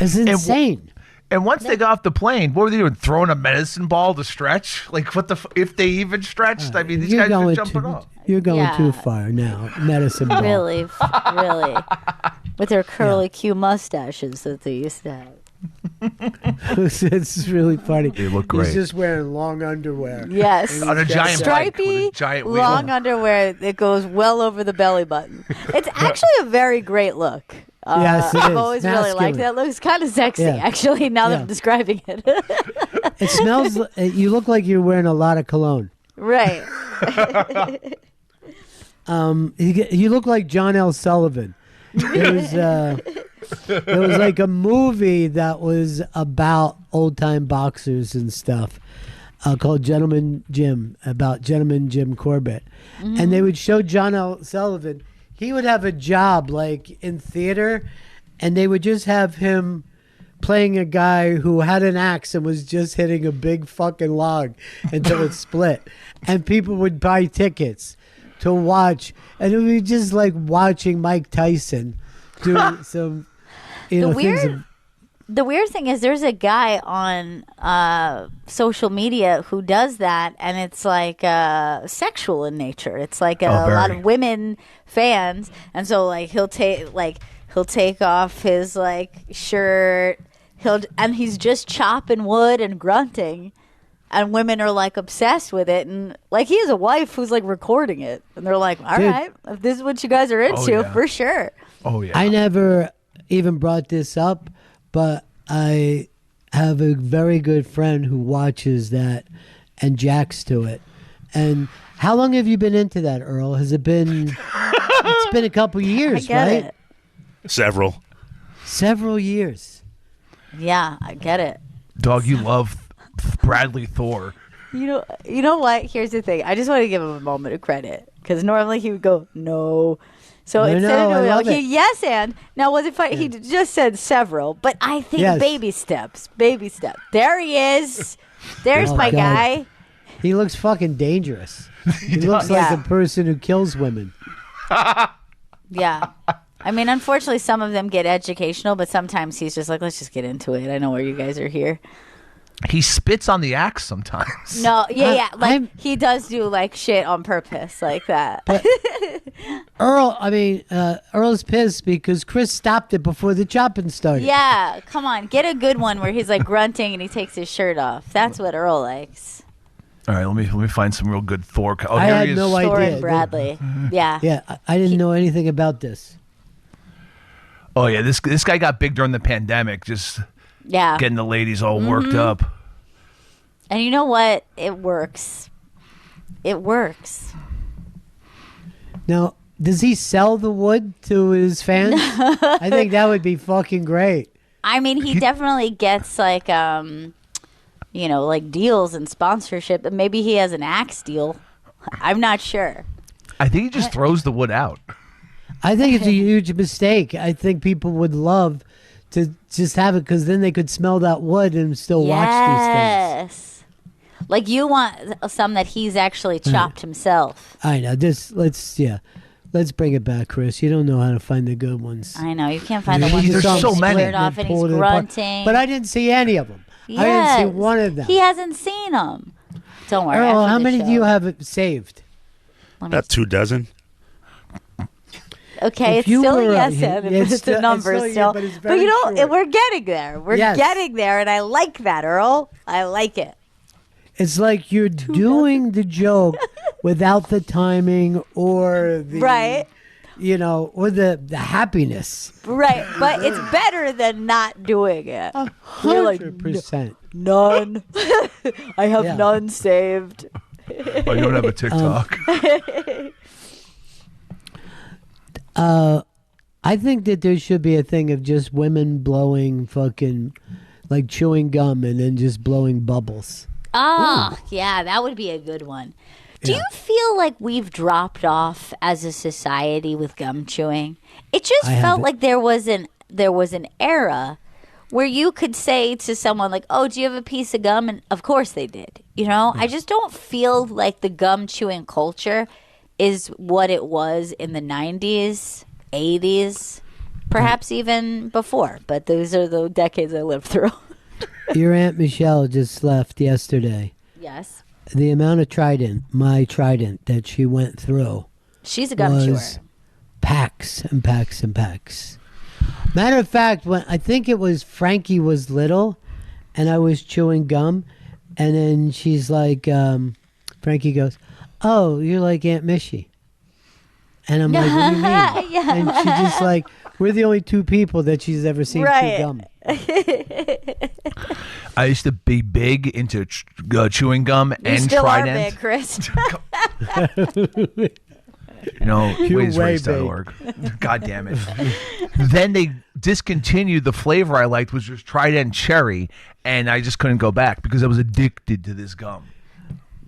It's insane. And once they got off the plane, what were they doing? Throwing a medicine ball to stretch? Like, what the? If they even stretched? I mean, these guys are jumping off. You're going Yeah. too far now. Medicine ball. Really, really. With their curly Q mustaches that they used to have. It's really funny. They look great. He's just wearing long underwear. Yes. On a giant bike with Stripy, a giant wheel. long underwear that goes well over the belly button. It's actually a very great look. Yes, it I've is. always really liked Masculine. that. It looks kind of sexy, Yeah. actually, now that Yeah. I'm describing it. It smells. You look like you're wearing a lot of cologne. Right. You look like John L. Sullivan. There was like a movie that was about old time boxers and stuff called Gentleman Jim, about Gentleman Jim Corbett. And they would show John L. Sullivan. He would have a job like in theater, and they would just have him playing a guy who had an axe and was just hitting a big fucking log until it split. And people would buy tickets to watch, and it would be just like watching Mike Tyson do some, you know, things. The weird thing is there's a guy on social media who does that, and it's like sexual in nature. It's like a lot of women fans, and so like he'll take off his like shirt, and he's just chopping wood and grunting, and women are like obsessed with it, and like he has a wife who's like recording it, and they're like, all Dude. right, if this is what you guys are into, yeah. for sure. Oh yeah. I never even brought this up, but I have a very good friend who watches that and jacks to it. And how long have you been into that, Earl? Has it been? It's been a couple years, I get right? it. Several. Several years. Yeah, I get it. Dog, you love Bradley Thor. You know what? Here's the thing. I just want to give him a moment of credit because normally he would go no. So No, instead no, I of love doing it. yes and now was it funny? He just said several, but I think Yes. baby steps. Baby step. There he is. There's Oh, my God. guy. He looks fucking dangerous. He looks like Yeah. a person who kills women. Yeah. I mean, unfortunately, some of them get educational, but sometimes he's just like, let's just get into it. I know where you guys are here. He spits on the axe sometimes. No, yeah. Like I'm- he does do like shit on purpose, like that. Earl's pissed because Chris stopped it before the chopping started. Yeah, come on, get a good one where he's like grunting and he takes his shirt off. That's what Earl likes. All right, let me find some real good Thor. Oh, I here had he is. no Thor idea. and Bradley. Yeah. Yeah, I didn't know anything about this. Oh yeah, this guy got big during the pandemic, just Yeah. getting the ladies all worked up. And you know what? It works. It works. Now, does he sell the wood to his fans? I think that would be fucking great. I mean, he definitely gets like like deals and sponsorship, and maybe he has an axe deal. I'm not sure. I think he just throws the wood out. I think it's a huge mistake. I think people would love to just have it because then they could smell that wood and still watch these things. Yes. Like you want some that he's actually chopped himself. I know. Let's bring it back, Chris. You don't know how to find the good ones. I know. You can't find the ones There's that so many. squared off and he's grunting. But I didn't see any of them. I didn't see one of them. He hasn't seen them. Don't worry. Earl, after how the many show. do you have saved? About 2 dozen. Okay, If it's you still were, yes, yeah, and it's it's still- a number it's still, still. yeah, but it's But very you know, short. we're getting there. We're Yes. getting there, and I like that, Earl. I like it. It's like you're doing the joke without the timing or the Right. or the happiness. Right, but it's better than not doing it. You're like, 100%. none. I have Yeah. none saved. Oh, you don't have a TikTok. I think that there should be a thing of just women blowing fucking like chewing gum and then just blowing bubbles. Oh, yeah, that would be a good one. Do you feel like we've dropped off as a society with gum chewing? It just I felt haven't. like there was an era where you could say to someone like, "Oh, do you have a piece of gum?" And of course they did. I just don't feel like the gum chewing culture is what it was in the 90s, 80s, perhaps even before. But those are the decades I lived through. Your Aunt Michelle just left yesterday. Yes. The amount of my trident that she went through She's a gum chewer. was packs and packs and packs. Matter of fact, when I think it was Frankie was little and I was chewing gum, and then she's like, Frankie goes, "Oh, you're like Aunt Mishy." And I'm like, "What do you mean?" Yeah. And she's just like, we're the only two people that she's ever seen Right. chew gum. I used to be big into chewing gum You and still Trident. are big, Chris. You're way waysrace.org. God damn it. Then they discontinued the flavor I liked, which was Trident Cherry, and I just couldn't go back because I was addicted to this gum.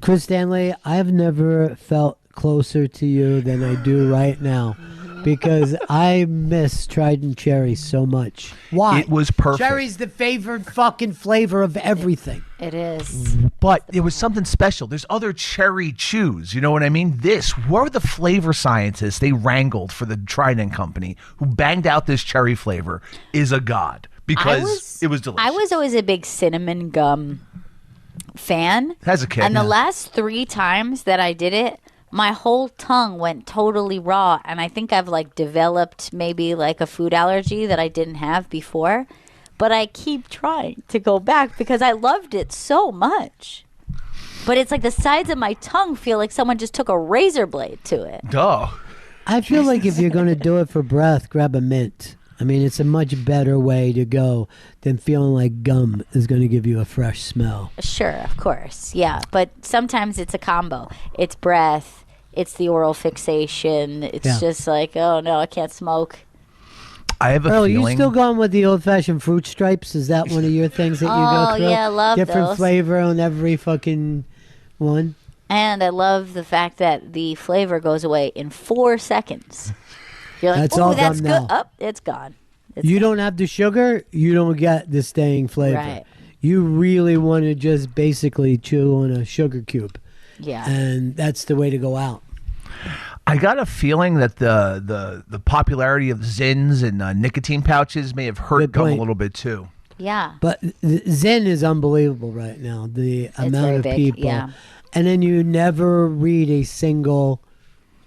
Chris Stanley, I've never felt closer to you than I do right now because I miss Trident Cherry so much. Why? It was perfect. Cherry's the favorite fucking flavor of everything. It is. But it was something special. There's other cherry chews. You know what I mean? Where were the flavor scientists they wrangled for the Trident Company who banged out this cherry flavor is a god because it was delicious. I was always a big cinnamon gum fan. As a kid. And the Yeah. last 3 times that I did it, my whole tongue went totally raw. And I think I've developed maybe a food allergy that I didn't have before. But I keep trying to go back because I loved it so much. But it's like the sides of my tongue feel like someone just took a razor blade to it. Duh. I feel like if you're going to do it for breath, grab a mint. I mean, it's a much better way to go than feeling like gum is going to give you a fresh smell. Sure, of course. Yeah. But sometimes it's a combo. It's breath. It's the oral fixation. It's Yeah. just like, oh no, I can't smoke. I have a Earl, feeling. you still going with the old-fashioned fruit stripes? Is that one of your things that you Oh, go through? yeah, I love different those. flavor on every fucking one. And I love the fact that the flavor goes away in 4 seconds. You're like, That's oh, all that's gone good. now. Oh, it's gone. You don't have the sugar, you don't get the staying flavor. Right. You really want to just basically chew on a sugar cube. Yeah. And that's the way to go out. I got a feeling that the popularity of Zins and nicotine pouches may have hurt Good gum a point. little bit too. Yeah. But Zen is unbelievable right now. The amount very of big, people. yeah. And then you never read a single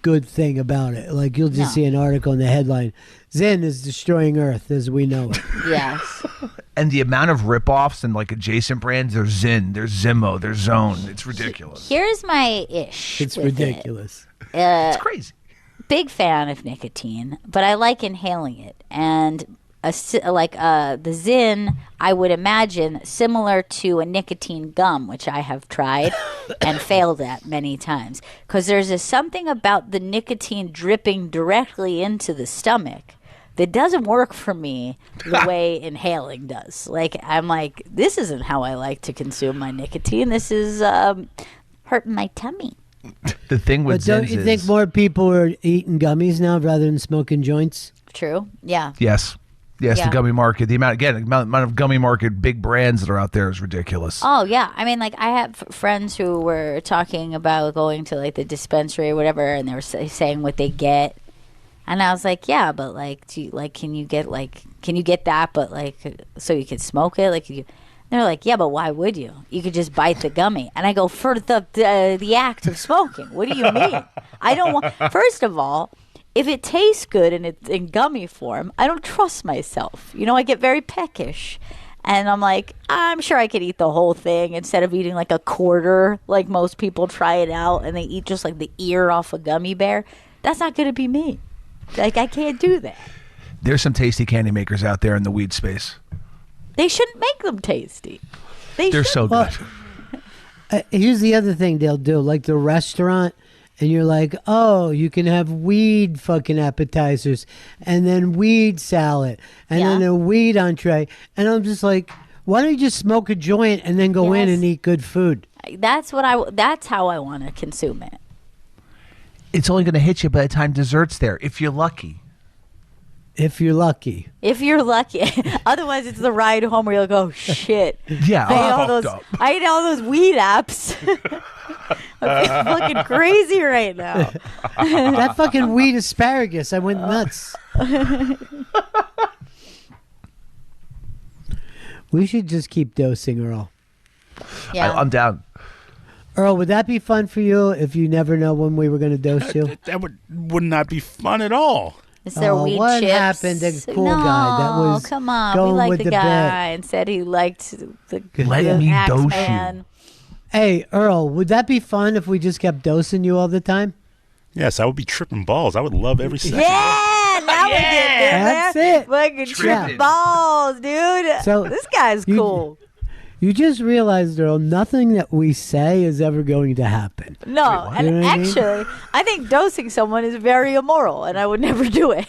good thing about it. Like you'll just No. see an article in the headline, Zyn is destroying Earth as we know it. Yes. And the amount of ripoffs and like adjacent brands, there's Zyn, there's Zimmo, there's Zone. It's ridiculous. Here's my ish. It's with ridiculous. It's crazy. Big fan of nicotine, but I like inhaling it. And the Zyn, I would imagine similar to a nicotine gum, which I have tried and failed at many times. Because there's something about the nicotine dripping directly into the stomach that doesn't work for me the way inhaling does. Like, I'm like, this isn't how I like to consume my nicotine. This is hurting my tummy. The thing with But don't Zyns you think is- more people are eating gummies now rather than smoking joints? True. Yeah. Yes. Yes, Yeah. the gummy market. The amount of gummy market big brands that are out there is ridiculous. Oh yeah, I mean, like I have friends who were talking about going to like the dispensary or whatever, and they were saying what they get, and I was like, yeah, but like, can you get that, but like, so you could smoke it, like you. They're like, yeah, but why would you? You could just bite the gummy. And I go, for the act of smoking. What do you mean? I don't want. First of all, if it tastes good and it's in gummy form, I don't trust myself. You know, I get very peckish. And I'm like, I'm sure I could eat the whole thing instead of eating like a quarter, like most people try it out and they eat just like the ear off a gummy bear. That's not going to be me. Like, I can't do that. There's some tasty candy makers out there in the weed space. They shouldn't make them tasty. They're so good. Here's the other thing they'll do, like the restaurant, and you're like, oh, you can have weed fucking appetizers, and then weed salad, and then a weed entree. And I'm just like, why don't you just smoke a joint and then go in and eat good food? That's how I want to consume it. It's only going to hit you by the time dessert's there, if you're lucky. If you're lucky. If you're lucky. Otherwise, it's the ride home where you'll go, shit. Yeah, I ate all those weed apps. I'm fucking crazy right now. That fucking weed asparagus, I went nuts. We should just keep dosing, Earl. Yeah. I'm down. Earl, would that be fun for you if you never know when we were going to dose you? That would not be fun at all. Is there weed what chips? happened? The cool no, guy that was come on. going We like with the the guy and said he liked the Let me axe dose you. man. Hey, Earl, would that be fun if we just kept dosing you all the time? Yes, I would be tripping balls. I would love every second. Yeah, now we get there. That's it. Fucking Tripping. tripping balls, dude. So this guy's cool. You just realized, Earl, nothing that we say is ever going to happen. No, You know and what I mean? actually, I think dosing someone is very immoral, and I would never do it.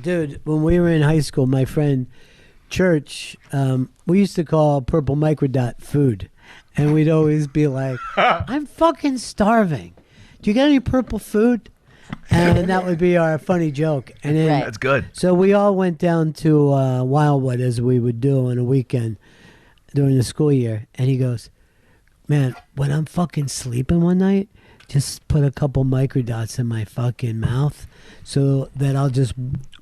Dude, when we were in high school, my friend Church, we used to call Purple Microdot food. And we'd always be like, I'm fucking starving. Do you got any purple food? And that would be our funny joke. And then, Right. That's good. So we all went down to Wildwood, as we would do on a weekend during the school year. And he goes, man, when I'm fucking sleeping one night, just put a couple microdots in my fucking mouth so that I'll just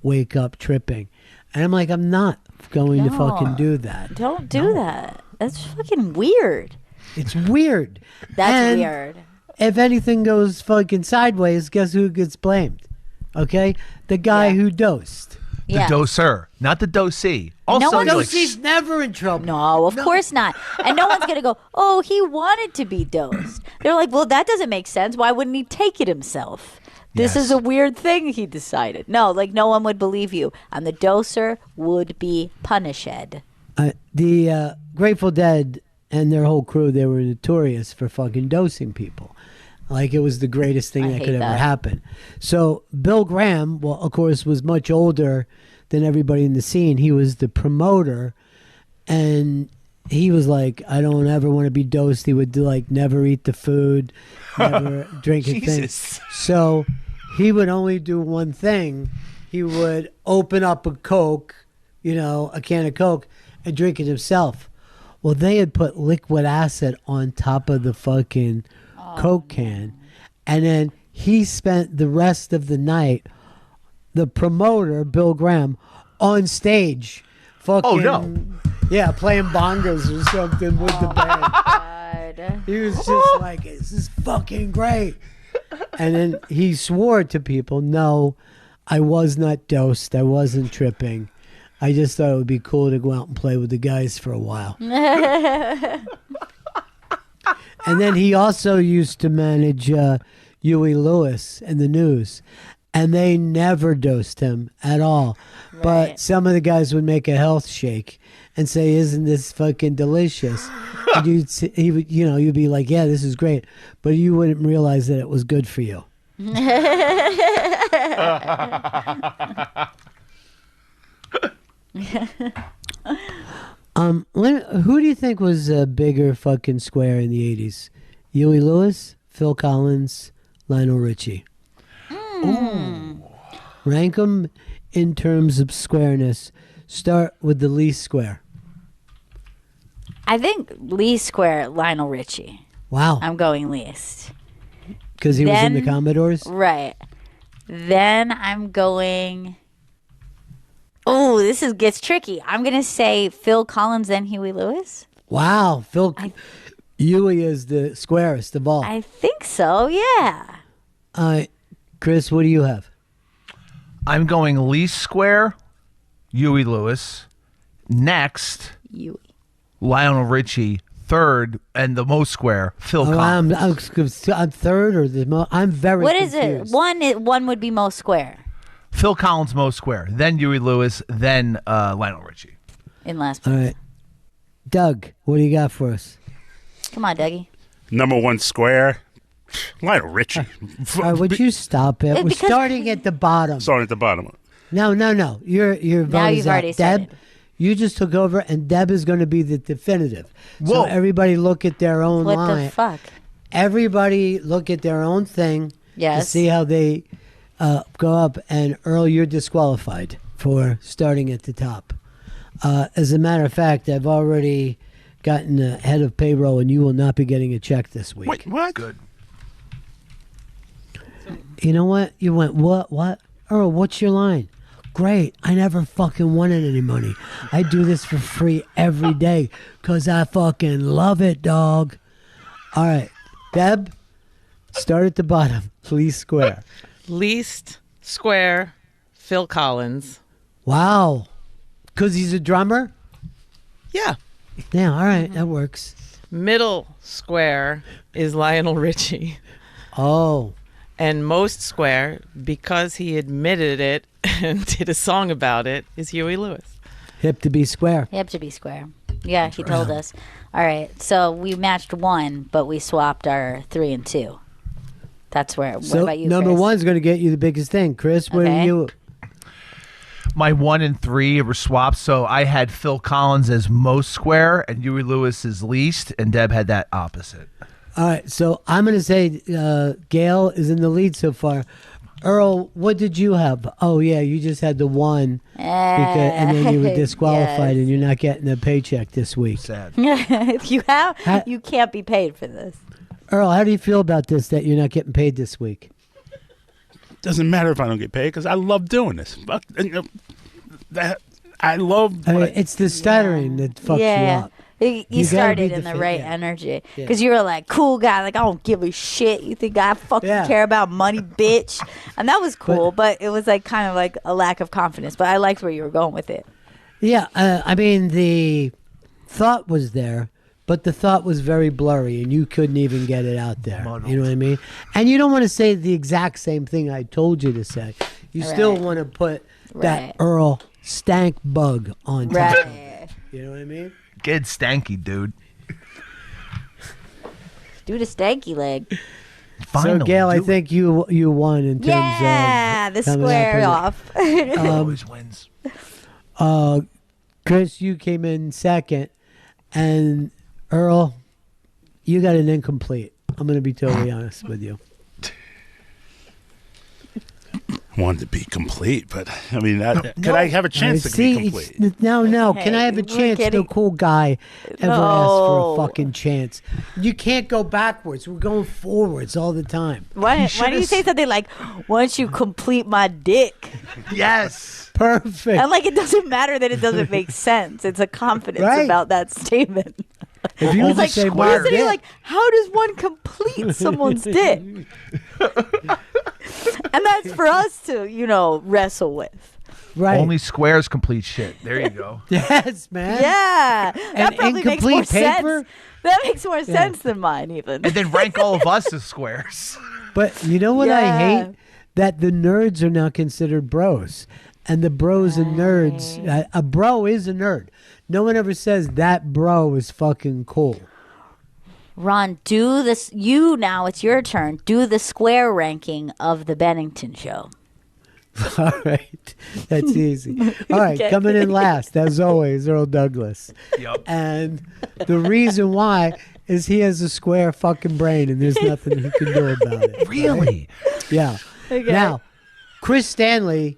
wake up tripping. And I'm like, I'm not going to No. fucking do that. Don't do that. That's fucking weird. It's weird. That's And weird. if anything goes fucking sideways, guess who gets blamed? Okay? The guy who dosed. The Yeah. doser, not the dosee. Also, one you're like, Dosey's never in trouble. No, of course not. And no one's going to go, oh, he wanted to be dosed. They're like, well, that doesn't make sense. Why wouldn't he take it himself? This Yes. is a weird thing he decided. No, like no one would believe you. And the doser would be punished. The Grateful Dead and their whole crew, they were notorious for fucking dosing people. Like it was the greatest thing I that hate could ever that. happen. So Bill Graham, well, of course, was much older than everybody in the scene. He was the promoter, and he was like, I don't ever want to be dosed. He would do like never eat the food, never drink a thing. Jesus. So he would only do one thing. He would open up a Coke, a can of Coke, and drink it himself. Well, they had put liquid acid on top of the fucking Coke can. And then he spent the rest of the night, the promoter, Bill Graham, on stage. Fucking, Oh, no. Yeah, playing bongos or something with the band. God. He was just like, this is fucking great. And then he swore to people, no, I was not dosed. I wasn't tripping. I just thought it would be cool to go out and play with the guys for a while. And then he also used to manage Huey Lewis and the News. And they never dosed him at all. Right. But some of the guys would make a health shake and say, isn't this fucking delicious? And you'd be like, yeah, this is great. But you wouldn't realize that it was good for you. Who do you think was a bigger fucking square in the 80s? Huey Lewis, Phil Collins, Lionel Richie? Ooh. Rank them in terms of squareness. Start with the least square. I think least square, Lionel Richie. Wow. I'm going least. Because he was in the Commodores? Right. Then I'm going... Oh, this gets tricky. I'm going to say Phil Collins, then Huey Lewis. Wow. Huey is the squarest of all. I think so, yeah. Chris, what do you have? I'm going least square, Huey Lewis. Next, Huey. Lionel Richie. Third, and the most square, Phil Collins. I'm third or the most. I'm very What confused. is it? One would be most square. Phil Collins, most square. Then Huey Lewis. Then Lionel Richie. In last place. All right. Doug, what do you got for us? Come on, Dougie. Number one square, Lionel Richie. All right, would you stop it? We're Because- starting at the bottom. Starting at the bottom. No. Your vote Now is you've out. already Deb, started. you just took over, and Deb is going to be the definitive. Whoa. So everybody look at their own What line. the fuck? Everybody look at their own thing to Yes. see how they go up. And Earl, you're disqualified for starting at the top. As a matter of fact, I've already gotten a head of payroll, and you will not be getting a check this week. Wait, what? Good. You know what? You went, what? Earl, what's your line? Great. I never fucking wanted any money. I do this for free every day because I fucking love it, dog. All right. Deb, start at the bottom. Please square. Least square, Phil Collins. Wow. Because he's a drummer? Yeah. Yeah, all right. That works. Middle square is Lionel Richie. Oh. And most square, because he admitted it and did a song about it, is Huey Lewis. Hip to be square. Hip to be square. Yeah, he told us. All right, so we matched one, but we swapped our 3 and 2. That's where. What So about you, number Chris? one's going to get you the biggest thing. Chris, what Okay. are you? My 1 and 3 were swapped, so I had Phil Collins as most square and Huey Lewis as least, and Deb had that opposite. All right, so I'm going to say Gail is in the lead so far. Earl, what did you have? Oh, yeah, you just had the 1, and then you were disqualified, Yes. and you're not getting a paycheck this week. Sad. You can't be paid for this. Earl, how do you feel about this, that you're not getting paid this week? Doesn't matter if I don't get paid because I love doing this. But, I love. It's the stuttering that fucks you up. You You gotta started be in the defi- right yeah. energy Yeah. because you were like cool guy, like I don't give a shit. You think I fucking Yeah. care about money, bitch? And that was cool, but it was like kind of like a lack of confidence. But I liked where you were going with it. Yeah, I mean, the thought was there, but the thought was very blurry, and you couldn't even get it out there. You know what I mean? And you don't want to say the exact same thing I told you to say. You still Right. want to put Right. that Earl stank bug on top. Right. You know what I mean? Get stanky, dude. Do the stanky leg. Finally, so, Gail, I do it. think you won in terms Yeah, of the coming square up off. Always wins. Chris, you came in second, and Earl, you got an incomplete. I'm going to be totally honest with you. wanted to be complete, but I mean, could I have a chance to See, be complete? No. Can I have a we're chance? No getting- cool guy ever asked for No. a fucking chance. You can't go backwards. We're going forwards all the time. Why do you say something like, once you complete my dick? Yes. Perfect. And like, it doesn't matter that it doesn't make sense. It's a confidence Right. about that statement. If you It's like say square. my dick, Like, how does one complete someone's dick? And that's for us to, wrestle with. right? Only squares complete shit. There you go. Yes, man. Yeah, that probably makes more incomplete paper? sense. That makes more sense than mine, even. And then rank all of us as squares. But you know what I Yeah. hate? That the nerds are now considered bros. And the bros and nerds, a bro is a nerd. No one ever says that bro is fucking cool. Ron, do this. Now it's your turn. Do the square ranking of the Bennington show. All right. That's easy. All right. Okay. Coming in last, as always, Earl Douglas. Yep. And the reason why is he has a square fucking brain and there's nothing he can do about it. Really? Yeah. Okay. Now, Chris Stanley,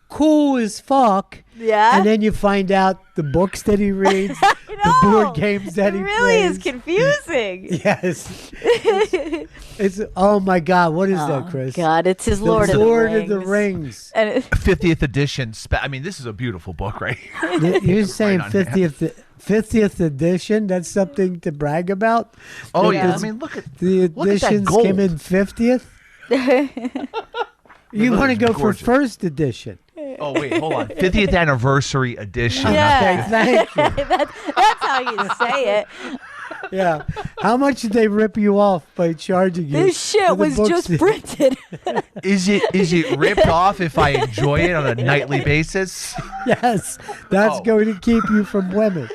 cool as fuck. Yeah. And then you find out the books that he reads, the board games that it he really plays. is confusing. Yes. It's oh my God, what is that, Chris? God, it's his The Lord of the Rings. of the Rings. And 50th edition. I mean, this is a beautiful book, right? You're saying on there. 50th edition? That's something to brag about? Oh, Because yeah. I mean, look at the look at that editions gold. came in 50th? You Look, want to it's go for gorgeous. first edition. Oh, wait, hold on. 50th anniversary edition. Yeah. Okay, thank you. that's how you say it. Yeah. How much did they rip you off by charging you? This for shit the was books just that- printed. Is it ripped off if I enjoy it on a nightly basis? Yes. That's Oh. going to keep you from winning.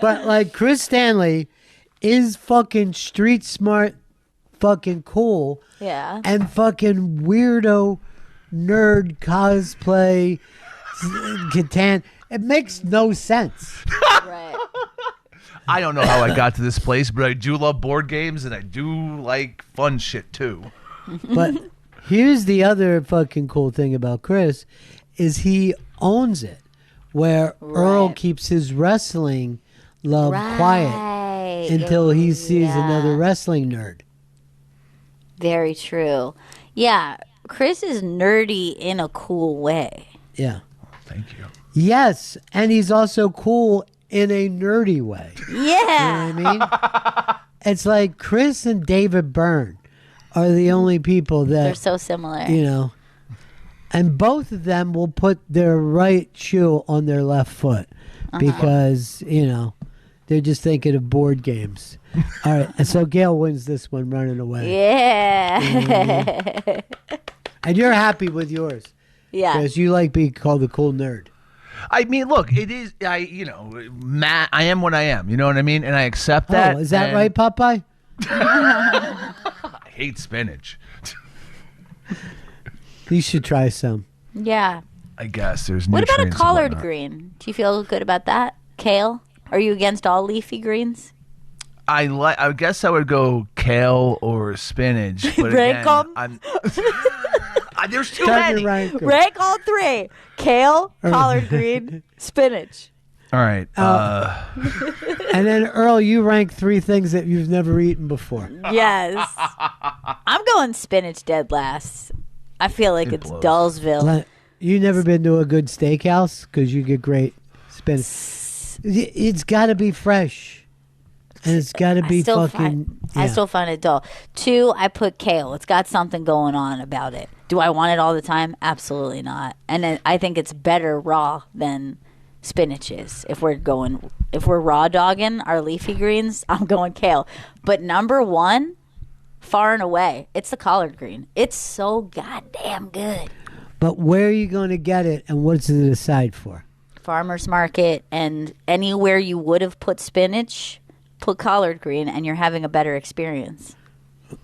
But like Chris Stanley is fucking street smart, fucking cool, Yeah. and fucking weirdo nerd cosplay Catan. It makes no sense. Right. I don't know how I got to this place, but I do love board games and I do like fun shit too. But here's the other fucking cool thing about Chris is he owns it, where Earl Right. keeps his wrestling love quiet Right. until he sees Yeah. another wrestling nerd. Very true. Yeah. Chris is nerdy in a cool way. Yeah. Thank you. Yes, and he's also cool in a nerdy way. Yeah. You know what I mean? It's like Chris and David Byrne are the only people They're that, so similar. and both of them will put their right shoe on their left foot because, they're just thinking of board games. All right, and so Gail wins this one running away. Yeah. And you're happy with yours Yeah. because you like being called the cool nerd. I mean, look, it is, Matt, I am what I am. You know what I mean? And I accept that. Oh, is that and right, Popeye? I hate spinach. You should try some. Yeah. I guess there's What about a nutrients and collard whatnot. green? Do you feel good about that? Kale? Are you against all leafy greens? I guess I would go kale or spinach. But Rank again, 'em? I'm, there's too Time many. to rank 'em. Rank all three: kale, collard green, spinach. All right. And then, Earl, you rank 3 things that you've never eaten before. Yes. I'm going spinach dead last. I feel like it's blows. Dullsville. You never been to a good steakhouse? Because you get great spinach. It's got to be fresh. And it's got to be fucking... I still find it dull. 2, I put kale. It's got something going on about it. Do I want it all the time? Absolutely not. And then I think it's better raw than spinach is. If we're raw dogging our leafy greens, I'm going kale. But number 1, far and away, it's the collard green. It's so goddamn good. But where are you going to get it, and what's it aside for? Farmer's market, and anywhere you would have put spinach, put collard green, and you're having a better experience.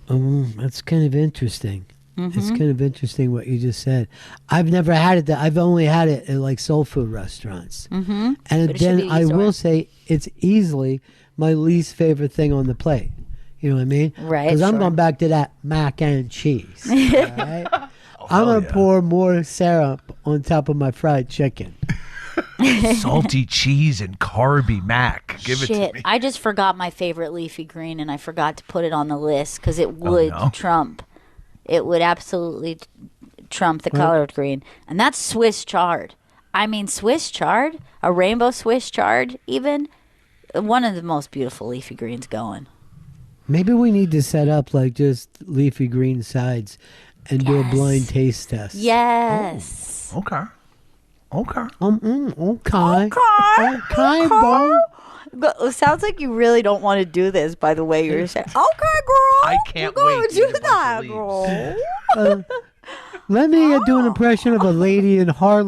That's kind of interesting. Mm-hmm. It's kind of interesting what you just said. I've never had it. I've only had it at like soul food restaurants. Mm-hmm. And But it should then be I easy. will say it's easily my least favorite thing on the plate. You know what I mean? Right, Because I'm sure. going back to that mac and cheese. All right? I'm going to pour more syrup on top of my fried chicken. Salty cheese and carby mac. Give it to Shit, me. I just forgot my favorite leafy green, and I forgot to put it on the list because it would no. trump. It would absolutely trump the collard green, and that's Swiss chard. I mean, Swiss chard. a rainbow Swiss chard, even one of the most beautiful leafy greens going. Maybe we need to set up like just leafy green sides and do a blind taste test. Yes. Okay. Okay. Okay. Okay, Bo. But it sounds like you really don't want to do this by the way you're saying. Okay, girl. I can't You're wait gonna to do eat a bunch that, of leaves. girl. Let me do an impression of a lady in Harlem.